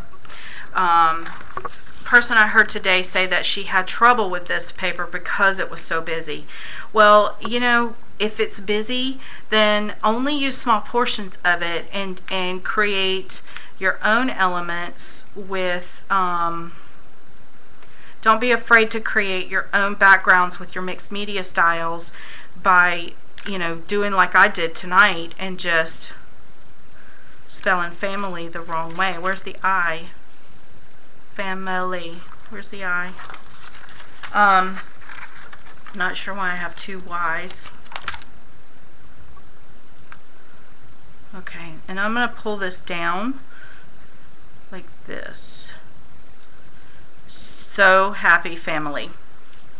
person I heard today say that she had trouble with this paper because it was so busy. Well, you know, if it's busy, then only use small portions of it and create your own elements with don't be afraid to create your own backgrounds with your mixed media styles by, you know, doing like I did tonight and just spelling family the wrong way. Where's the I? Family. Where's the I? Not sure why I have two Y's. Okay, and I'm going to pull this down like this. So happy family.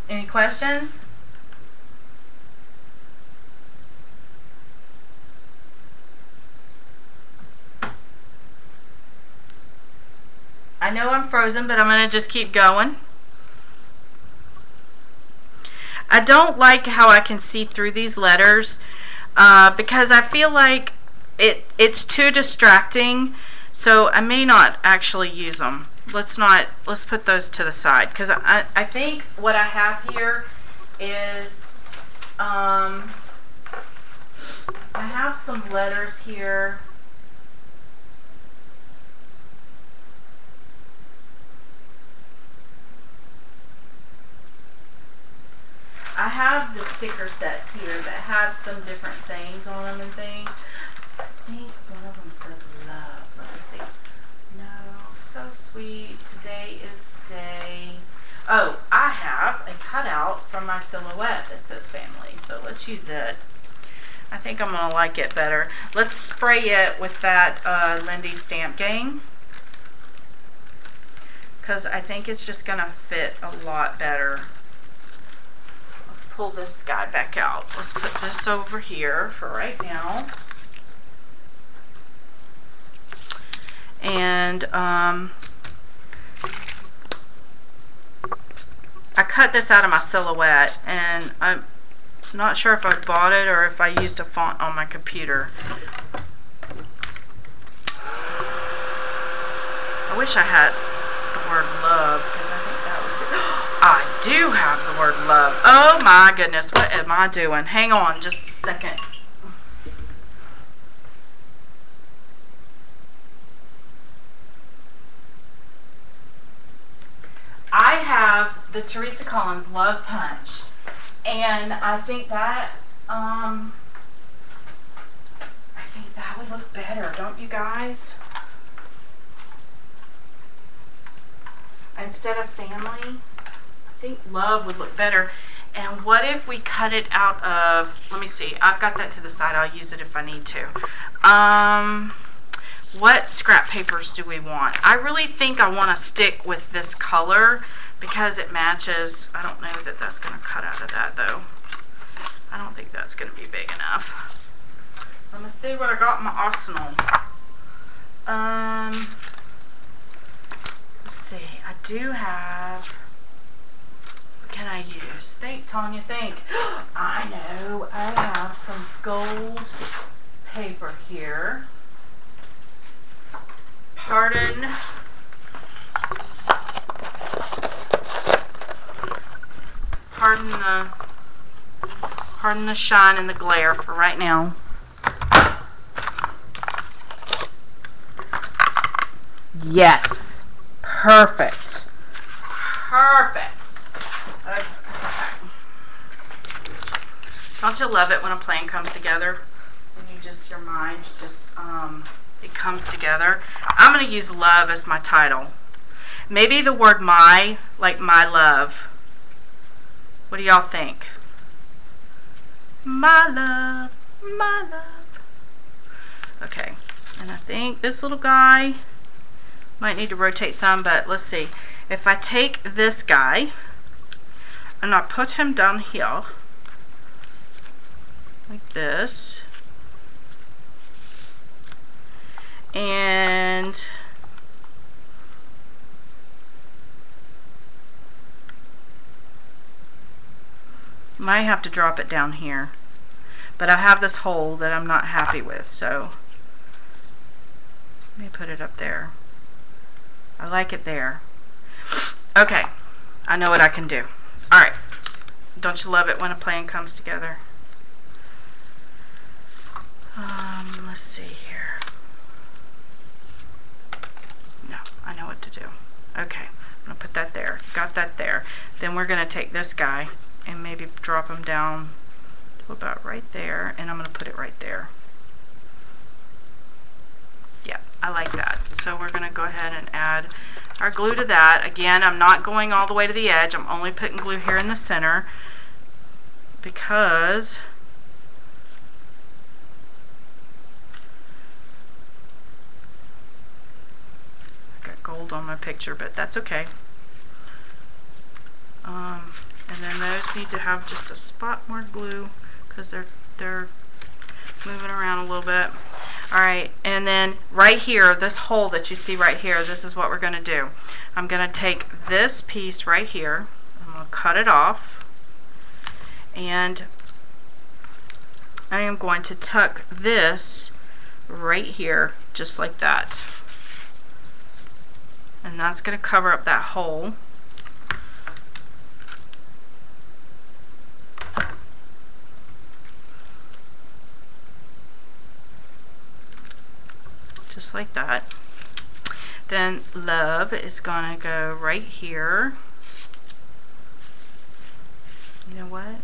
Any questions? I know I'm frozen, but I'm going to just keep going. I don't like how I can see through these letters because I feel like it's too distracting, so I may not actually use them. Let's put those to the side, because I think what I have here is I have some letters here. I have the sticker sets here that have some different sayings on them and things. I think one of them says love. Let me see. No, so sweet. Today is the day. Oh, I have a cutout from my silhouette that says family. So let's use it. I think I'm going to like it better. Let's spray it with that Lindy Stamp Gang, because I think it's just going to fit a lot better. Let's pull this guy back out. Let's put this over here for right now. And I cut this out of my silhouette, and I'm not sure if I bought it or if I used a font on my computer. I wish I had the word love, because I think that would be... I do have the word love. Oh my goodness, what am I doing? Hang on just a second. I have the Teresa Collins Love Punch, and I think that would look better, don't you guys? Instead of family, I think love would look better. And what if we cut it out of, let me see, I've got that to the side, I'll use it if I need to. What scrap papers do we want? I really think I want to stick with this color because it matches. I don't know that that's going to cut out of that though. I don't think that's going to be big enough. Let me see what I got in my arsenal. Let's see, I do have, what can I use? Think, Tonya, think. I know, I have some gold paper here. Pardon the shine and the glare for right now. Yes, perfect. Perfect. Okay. Don't you love it when a plan comes together? And you just, your mind just, it comes together. I'm going to use love as my title. Maybe the word my, like my love. What do y'all think? My love, my love. Okay, and I think this little guy might need to rotate some, but let's see. If I take this guy and I put him down here, like this, and Might have to drop it down here. But I have this hole that I'm not happy with, so let me put it up there. I like it there. Okay, I know what I can do. Alright, don't you love it when a plan comes together? Let's see here. No, I know what to do. Okay, I'm going to put that there. Got that there. Then we're going to take this guy and maybe drop him down to about right there, and I'm going to put it right there. Yeah, I like that. So we're going to go ahead and add our glue to that. Again, I'm not going all the way to the edge. I'm only putting glue here in the center because I got gold on my picture, but that's okay. And then those need to have just a spot more glue because they're moving around a little bit. Alright, and then right here, this hole that you see right here, this is what we're going to do. I'm going to take this piece right here, I'm going to cut it off, and I am going to tuck this right here, just like that. And that's going to cover up that hole. Just like that. Then love is gonna go right here. You know what?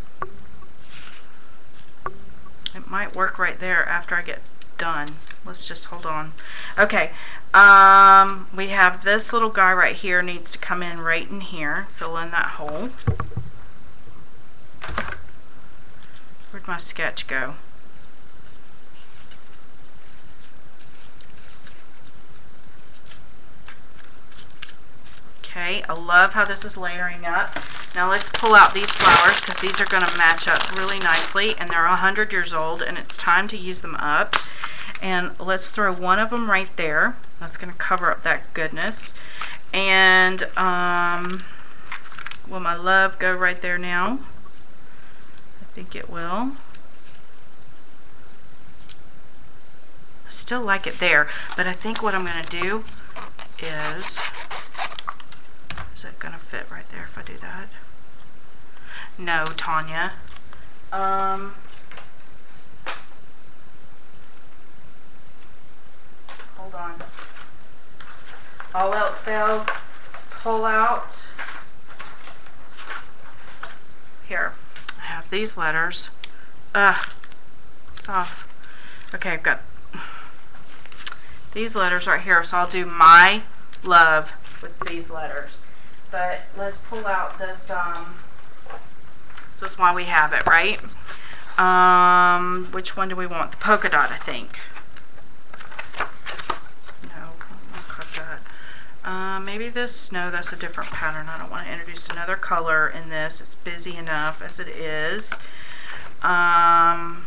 It might work right there after I get done. Let's just hold on. Okay, we have this little guy right here needs to come in right in here, fill in that hole. Where'd my sketch go? Okay, I love how this is layering up. Now let's pull out these flowers because these are going to match up really nicely, and they're 100 years old, and it's time to use them up. And let's throw one of them right there. That's going to cover up that goodness. And will my love go right there now? I think it will. I still like it there, but I think what I'm going to do is it going to fit right there if I do that? No, Tonya. Hold on. All else fails, pull out. Here, I have these letters. Off. Okay, I've got these letters right here, so I'll do my love with these letters. But let's pull out this, this is why we have it, right? Which one do we want? The polka dot, I think. No, I'll cut that. Maybe this, no, that's a different pattern. I don't want to introduce another color in this. It's busy enough as it is. I'm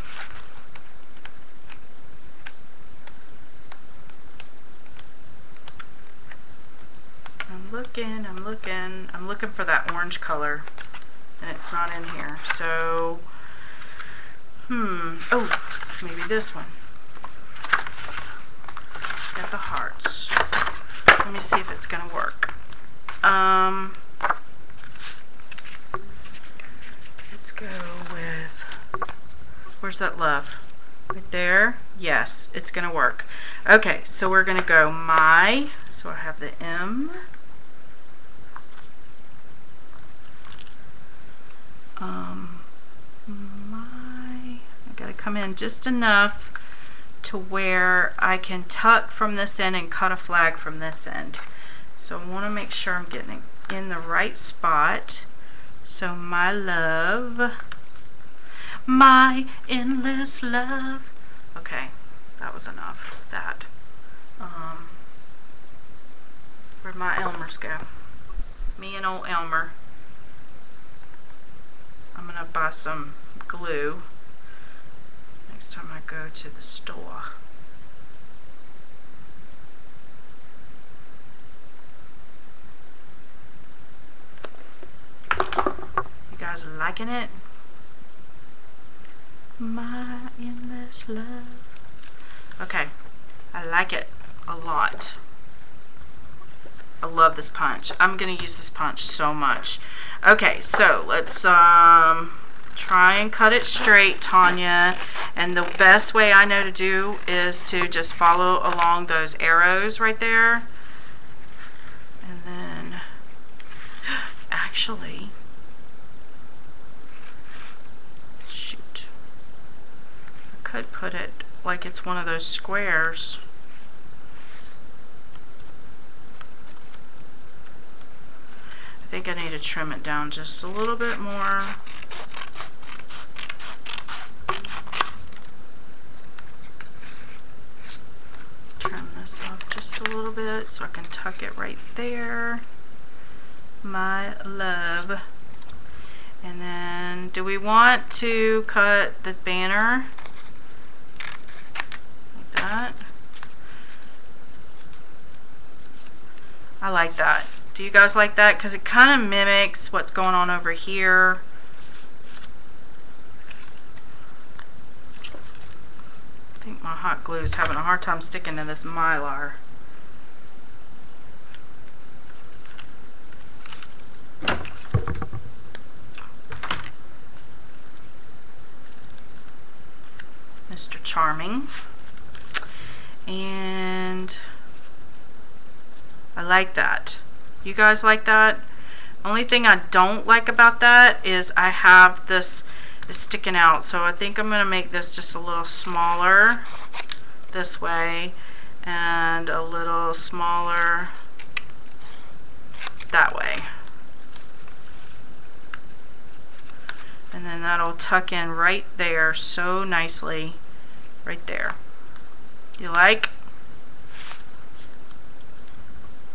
looking for that orange color, and it's not in here. So, oh, maybe this one. It's got the hearts. Let me see if it's gonna work. Let's go with, where's that love? Right there. Yes, it's gonna work. Okay, so we're gonna go my, so I have the M. I gotta come in just enough to where I can tuck from this end and cut a flag from this end. So I want to make sure I'm getting it in the right spot. So my love, my endless love. Okay, that was enough of that. Where'd my Elmers go? Me and old Elmer. I'm gonna buy some glue next time I go to the store. You guys liking it? My endless love. Okay, I like it a lot. I love this punch. I'm gonna use this punch so much. Okay, so let's try and cut it straight, Tonya. And the best way I know to do is to just follow along those arrows right there. And then, actually, shoot. I could put it like it's one of those squares. I think I need to trim it down just a little bit more. Trim this off just a little bit so I can tuck it right there. My love. And then, do we want to cut the banner like that? I like that. Do you guys like that? Because it kind of mimics what's going on over here. I think my hot glue is having a hard time sticking to this Mylar. Mr. Charming. And I like that. You guys like that? Only thing I don't like about that is I have this is sticking out. So I think I'm going to make this just a little smaller this way and a little smaller that way. And then that'll tuck in right there so nicely right there. You like?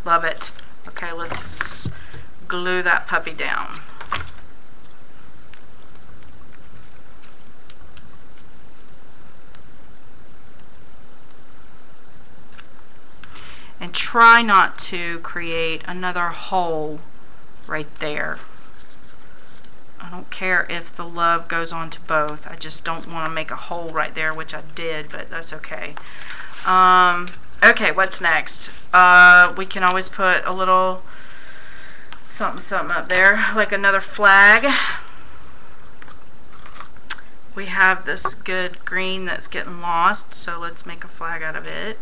Love it. Okay, let's glue that puppy down. And try not to create another hole right there. I don't care if the love goes on to both. I just don't want to make a hole right there, which I did, but that's okay. Okay, what's next? We can always put a little something up there, like another flag. We have this good green that's getting lost, so let's make a flag out of it.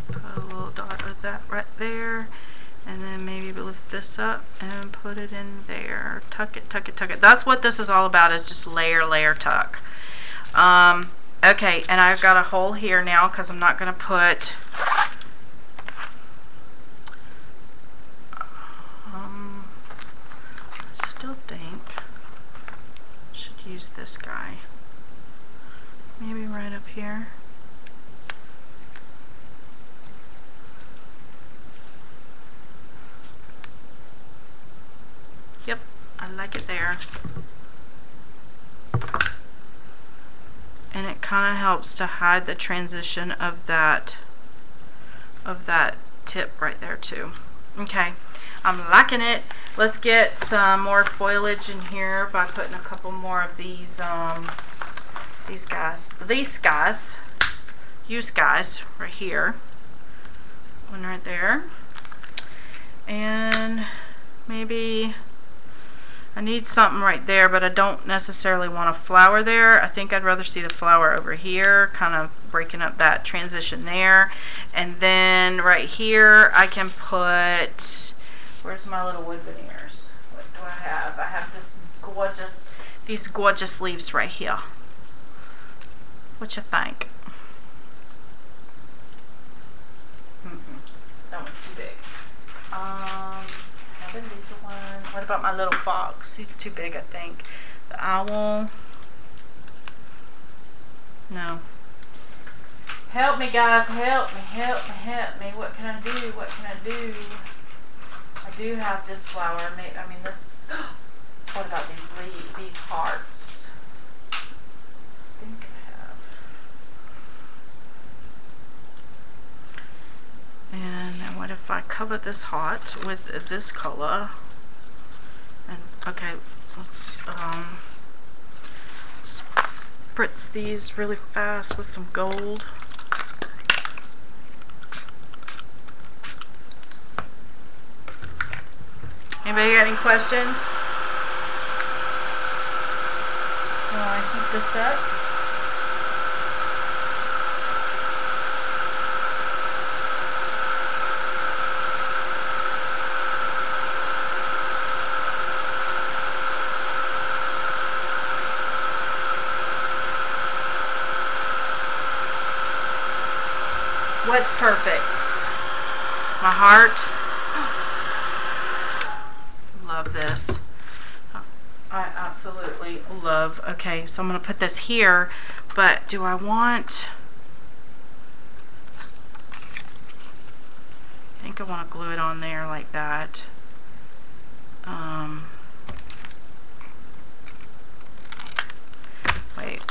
Put a little dot of that right there. And then maybe lift this up and put it in there. Tuck it, tuck it, tuck it. That's what this is all about, is just layer, layer, tuck. Okay, and I've got a hole here now because I'm not going to put... I still think I should use this guy. Maybe right up here. Yep, I like it there. And it kind of helps to hide the transition of that tip right there too. Okay, I'm liking it. Let's get some more foliage in here by putting a couple more of these guys right here. One right there. And maybe I need something right there, but I don't necessarily want a flower there. I think I'd rather see the flower over here, kind of breaking up that transition there. And then right here, I can put, where's my little wood veneers? What do I have? I have these gorgeous leaves right here. What you think? That was too big. What about my little fox? He's too big, I think. The owl. No. Help me, guys. Help me, help me, help me. What can I do? What can I do? I do have this flower. I mean, this... What about these leaves? These hearts? I think I have. And then what if I cover this heart with this color and Okay, let's spritz these really fast with some gold. Anybody got any questions? While I heat this up. What's perfect? My heart. Love this. I absolutely love. Okay, so I'm going to put this here, but do I want... I think I want to glue it on there like that. Wait,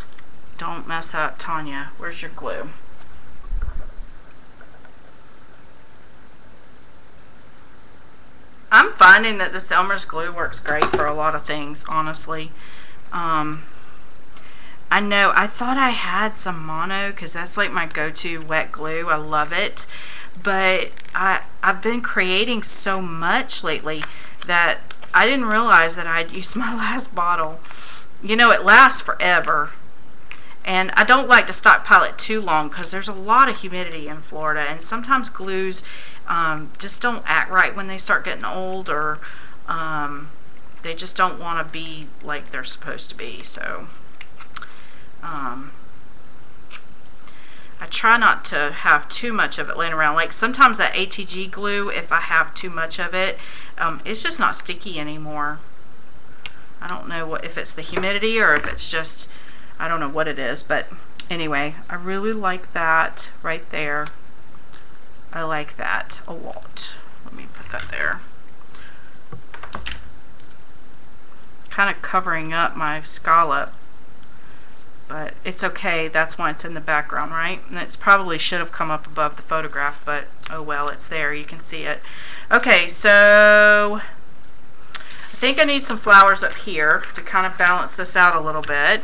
don't mess up, Tonya. Where's your glue? I'm finding that this Elmer's glue works great for a lot of things, honestly. I know, I thought I had some mono because that's like my go-to wet glue. I love it. But I've been creating so much lately that I didn't realize that I'd used my last bottle. You know, it lasts forever. And I don't like to stockpile it too long because there's a lot of humidity in Florida, and sometimes glues just don't act right when they start getting old, or they just don't want to be like they're supposed to be. So I try not to have too much of it laying around. Like sometimes that ATG glue, if I have too much of it, it's just not sticky anymore. I don't know if it's the humidity or if it's just, I don't know what it is, but anyway, I really like that right there. I like that a lot. Let me put that there. Kind of covering up my scallop, but it's okay. That's why it's in the background, right? And it's probably should have come up above the photograph, but oh well, it's there. You can see it. Okay, so I think I need some flowers up here to kind of balance this out a little bit.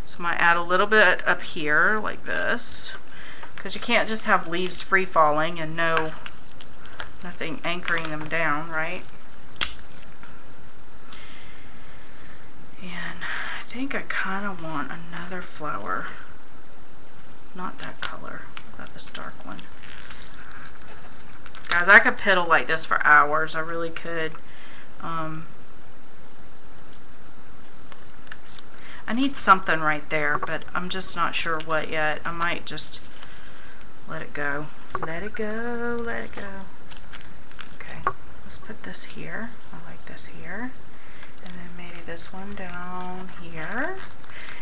So I might add a little bit up here like this, because you can't just have leaves free falling and nothing anchoring them down, right? And I think I kind of want another flower, not that color, but this dark one. Guys, I could piddle like this for hours. I really could. I need something right there, but I'm just not sure what yet. I might just let it go. Let it go, let it go. Okay, let's put this here. I like this here. And then maybe this one down here.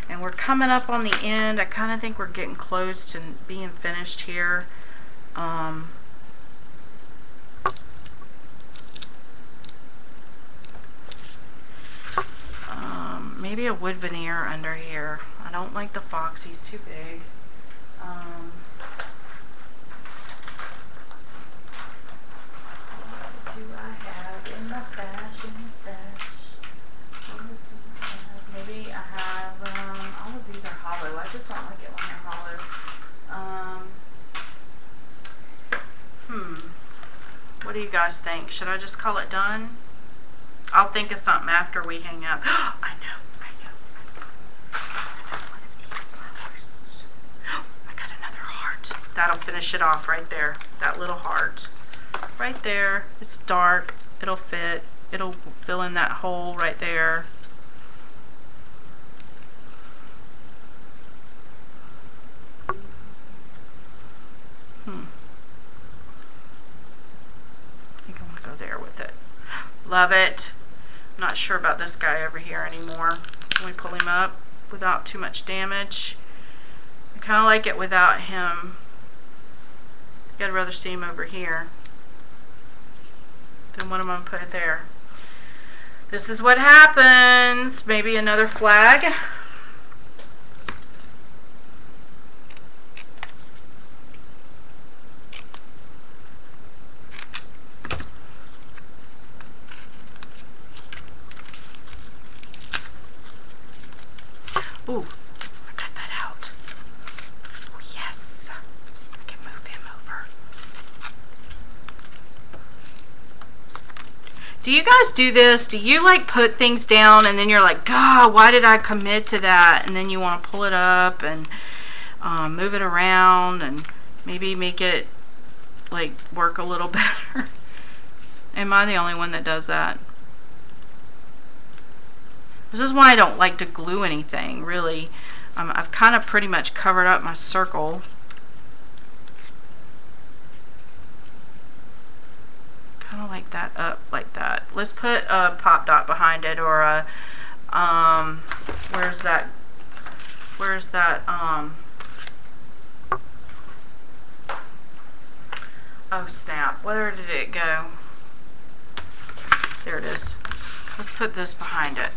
And we're coming up on the end. I kind of think we're getting close to being finished here. Maybe a wood veneer under here. I don't like the fox, he's too big. What do I have in my stash, Maybe I have, all of these are hollow. I just don't like it when they're hollow. What do you guys think? Should I just call it done? I'll think of something after we hang up. I know. That'll finish it off right there. That little heart. Right there. It's dark. It'll fit. It'll fill in that hole right there. I think I want to go there with it. Love it. I'm not sure about this guy over here anymore. Can we pull him up without too much damage? I kind of like it without him. I'd rather see him over here. Then what am I going to put it there? This is what happens. Maybe another flag. Do you guys do this? Do you like put things down and then you're like, God, why did I commit to that? And then you want to pull it up and move it around and maybe make it like work a little better. Am I the only one that does that? This is why I don't like to glue anything, really. I've kind of pretty much covered up my circle. Kind of like that up like that. Let's put a pop dot behind it, or a where's that oh snap, where did it go? There it is. Let's put this behind it.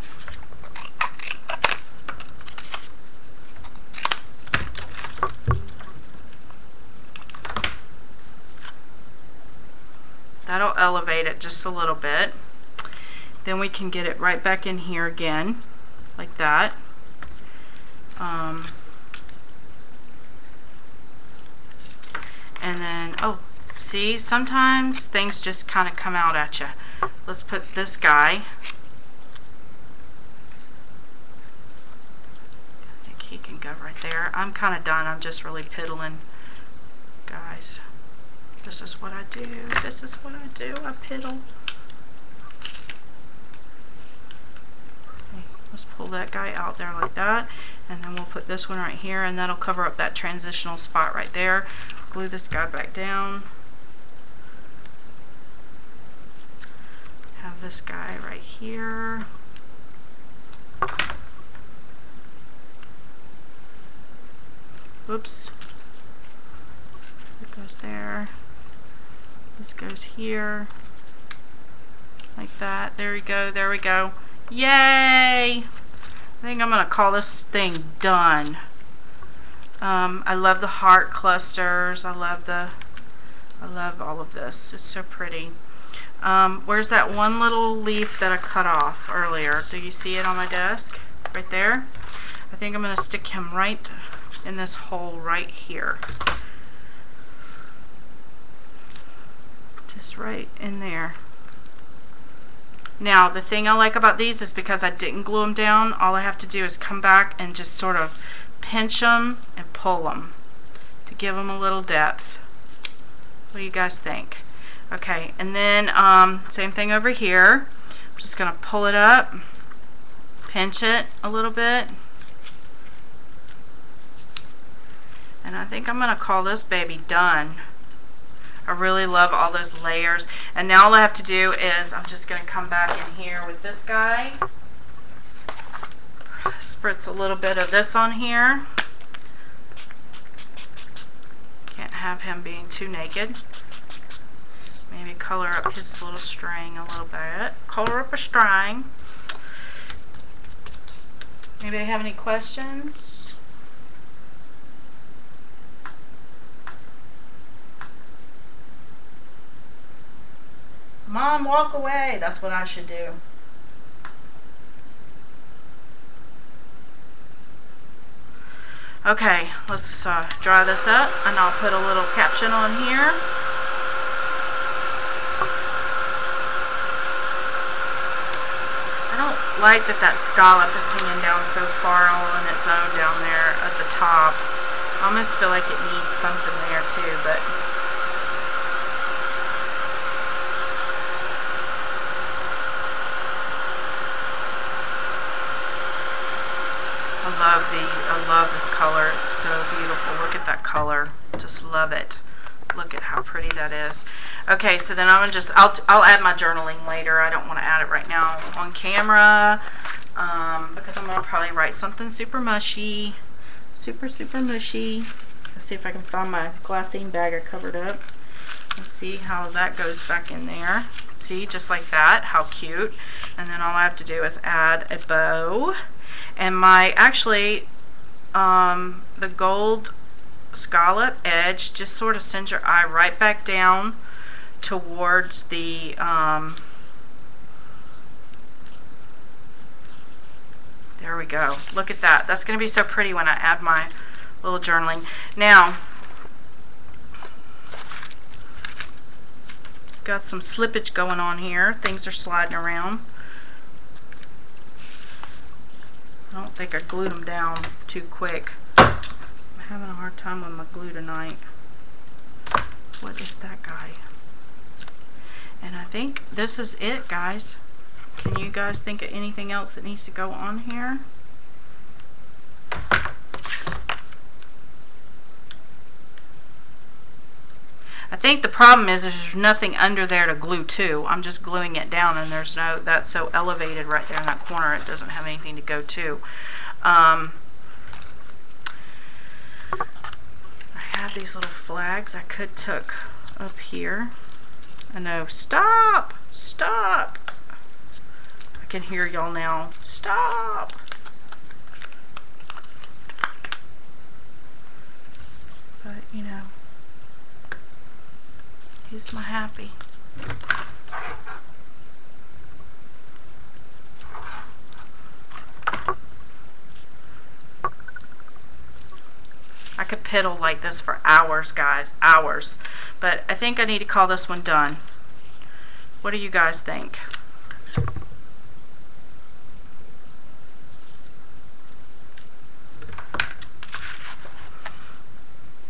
That'll elevate it just a little bit. Then we can get it right back in here again, like that. And then, oh, see, sometimes things just kind of come out at you. Let's put this guy. I think he can go right there. I'm kind of done. I'm just really piddling, guys. This is what I do. This is what I do. I piddle. Okay, let's pull that guy out there like that. And then we'll put this one right here, and that'll cover up that transitional spot right there. Glue this guy back down. Have this guy right here. Whoops. It goes there. This goes here. Like that. There we go. There we go. Yay! I think I'm going to call this thing done. I love the heart clusters. I love all of this. It's so pretty. Where's that one little leaf that I cut off earlier? Do you see it on my desk? Right there? I think I'm going to stick him right in this hole right here. Just right in there. Now, the thing I like about these is because I didn't glue them down, all I have to do is come back and just sort of pinch them and pull them to give them a little depth. What do you guys think? Okay, and then same thing over here. I'm just going to pull it up, pinch it a little bit, and I think I'm going to call this baby done. I really love all those layers. And now all I have to do is I'm just going to come back in here with this guy. Spritz a little bit of this on here. Can't have him being too naked. Maybe color up his little string a little bit. Color up a string. Anybody have any questions? Mom, walk away. That's what I should do. Okay, let's dry this up, and I'll put a little caption on here. I don't like that scallop is hanging down so far all on its own down there at the top. I almost feel like it needs something there too, but I love this color. It's so beautiful. Look at that color. Just love it. Look at how pretty that is. Okay, so then I'm gonna just I'll add my journaling later. I don't want to add it right now on camera because I'm gonna probably write something super mushy, super mushy. Let's see if I can find my glassine bag I covered up. Let's see how that goes back in there. See, just like that. How cute. And then all I have to do is add a bow. And my, actually, the gold scallop edge just sort of sends your eye right back down towards the, there we go. Look at that. That's going to be so pretty when I add my little journaling. Now, Got some slippage going on here. Things are sliding around. I don't think I glued them down too quick. I'm having a hard time with my glue tonight. What is that guy? And I think this is it, guys. Can you guys think of anything else that needs to go on here? I think the problem is there's nothing under there to glue to. I'm just gluing it down, and there's no, that's so elevated right there in that corner, it doesn't have anything to go to. I have these little flags I could tuck up here. I know, stop, stop. I can hear y'all now, stop. But, you know, he's my happy. I could piddle like this for hours, guys, hours. But I think I need to call this one done. What do you guys think?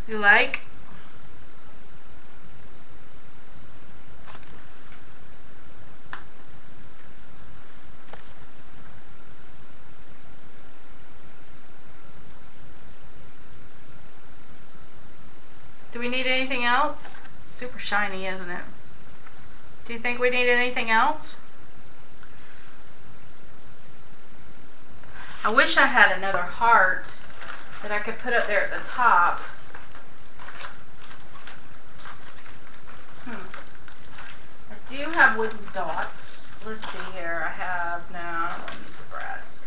You like? Do we need anything else? Super shiny, isn't it? Do you think we need anything else? I wish I had another heart that I could put up there at the top. I do have wooden dots. Let's see here. I have, no, I don't want to use the brats.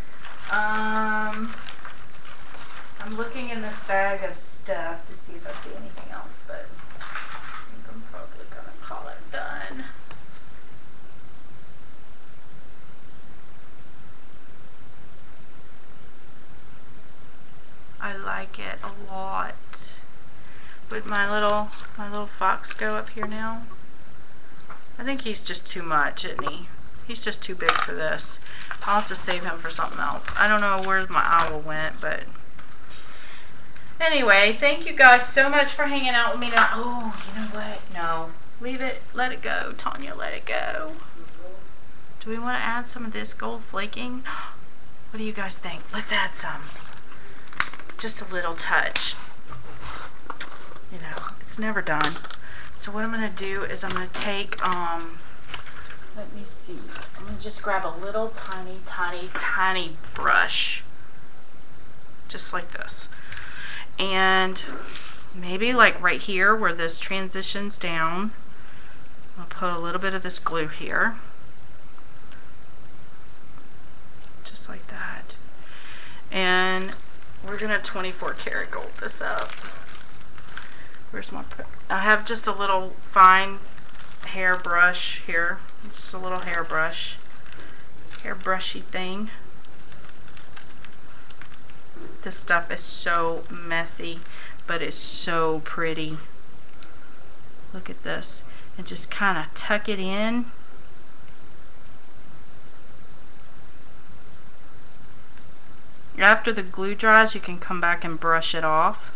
I'm looking in this bag of stuff to see if I see anything else, but I think I'm probably going to call it done. I like it a lot. Would my little fox go up here now? I think he's just too much, isn't he? He's just too big for this. I'll have to save him for something else. I don't know where my owl went, but anyway, thank you guys so much for hanging out with me now. Oh, you know what? No. Leave it. Let it go. Tonya, let it go. Do we want to add some of this gold flaking? What do you guys think? Let's add some. Just a little touch. You know, it's never done. So what I'm going to do is I'm going to take, let me see. I'm going to just grab a little tiny brush. Just like this. And maybe like right here where this transitions down, I'll put a little bit of this glue here. Just like that. And we're going to 24 karat gold this up. Where's my, I have just a little fine hair brush here. Just a little hair brushy thing. This stuff is so messy, but it's so pretty. Look at this. And just kind of tuck it in. After the glue dries, you can come back and brush it off.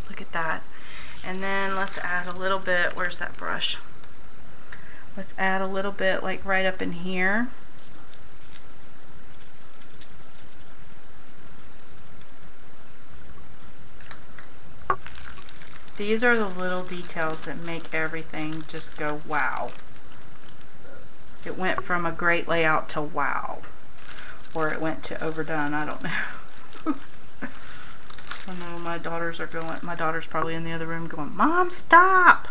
Look at that. And then let's add a little bit, where's that brush? Let's add a little bit like right up in here. These are the little details that make everything just go wow. It went from a great layout to wow. Or it went to overdone, I don't know. I know my daughters are going, my daughter's probably in the other room going, Mom, stop!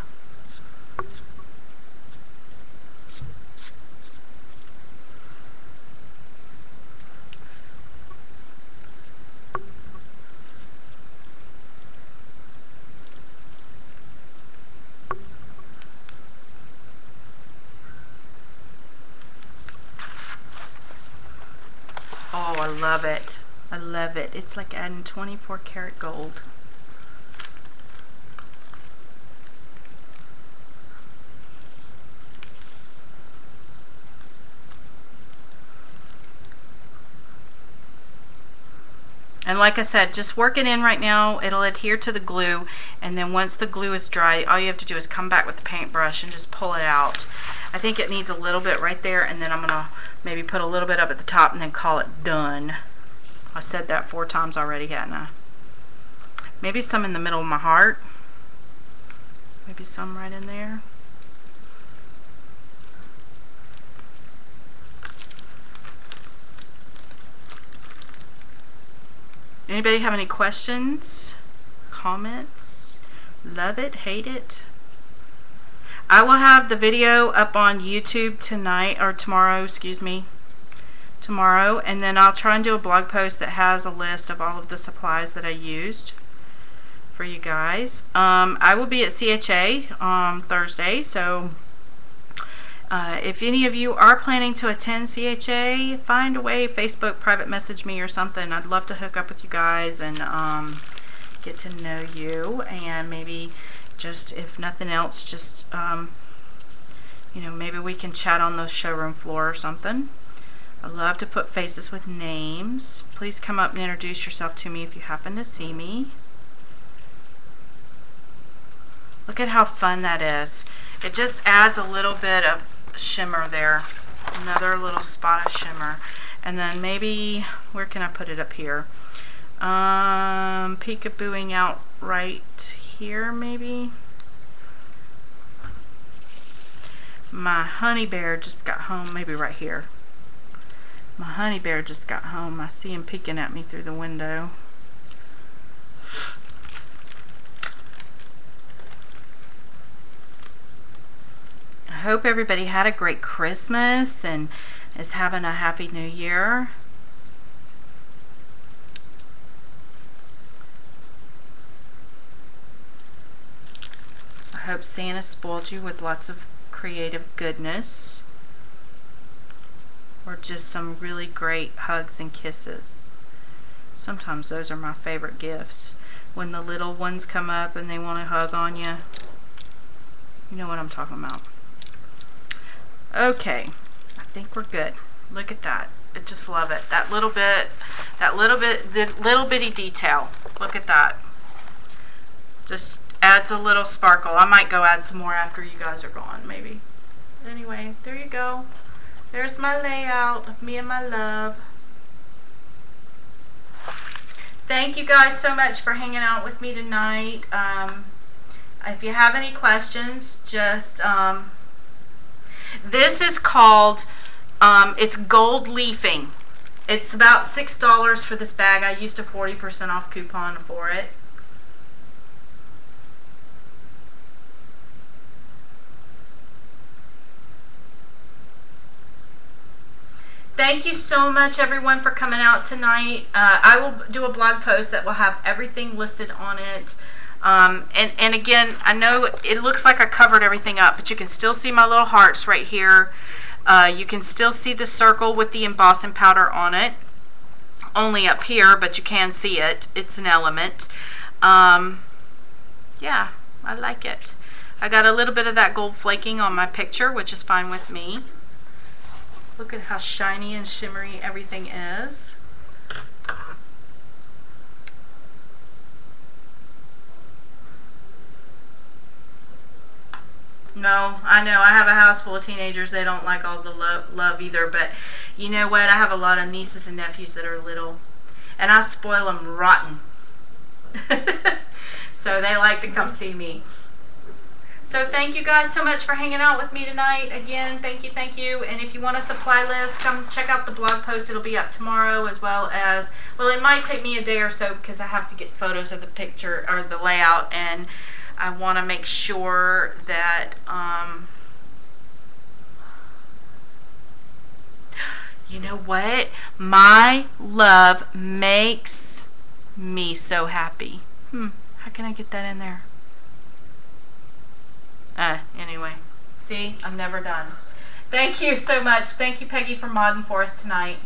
Oh, I love it. I love it. It's like adding 24 karat gold. And like I said, just work it in right now. It'll adhere to the glue, and then once the glue is dry, all you have to do is come back with the paintbrush and just pull it out. I think it needs a little bit right there, and then I'm gonna maybe put a little bit up at the top and then call it done. I said that 4 times already, hadn't I? Maybe some in the middle of my heart. Maybe some right in there. Anybody have any questions, comments? Love it, hate it? I will have the video up on YouTube tonight, or tomorrow, excuse me, tomorrow, and then I'll try and do a blog post that has a list of all of the supplies that I used for you guys. I will be at CHA on Thursday, so if any of you are planning to attend CHA, find a way, Facebook private message me or something. I'd love to hook up with you guys and get to know you, and maybe just, if nothing else, just you know, maybe we can chat on the showroom floor or something. I love to put faces with names. Please come up and introduce yourself to me if you happen to see me. Look at how fun that is. It just adds a little bit of shimmer there. Another little spot of shimmer. And then maybe, where can I put it up here? Peekabooing out right here, maybe. My honey bear just got home, maybe right here. My honey bear just got home. I see him peeking at me through the window. I hope everybody had a great Christmas and is having a happy new year. I hope Santa spoiled you with lots of creative goodness, or just some really great hugs and kisses. Sometimes those are my favorite gifts. When the little ones come up and they want to hug on you. You know what I'm talking about. Okay, I think we're good. Look at that. I just love it. That little bitty detail. Look at that. Just adds a little sparkle. I might go add some more after you guys are gone, maybe. Anyway, there you go. There's my layout of me and my love. Thank you guys so much for hanging out with me tonight. If you have any questions, just this is called it's gold leafing. It's about $6 for this bag. I used a 40% off coupon for it. Thank you so much, everyone, for coming out tonight. I will do a blog post that will have everything listed on it. And again, I know it looks like I covered everything up, but you can still see my little hearts right here. You can still see the circle with the embossing powder on it. Only up here, but you can see it. It's an element. Yeah, I like it. I got a little bit of that gold flaking on my picture, which is fine with me. Look at how shiny and shimmery everything is. No, I know. I have a house full of teenagers. They don't like all the love either. But you know what? I have a lot of nieces and nephews that are little. And I spoil them rotten. So they like to come see me. So thank you guys so much for hanging out with me tonight. Again, thank you, thank you. And if you want a supply list, come check out the blog post. It'll be up tomorrow, as well as, well, it might take me a day or so because I have to get photos of the picture or the layout, and I want to make sure that you know what? My love makes me so happy. How can I get that in there? Anyway, see, I'm never done. Thank you so much. Thank you, Peggy, for modding for us tonight.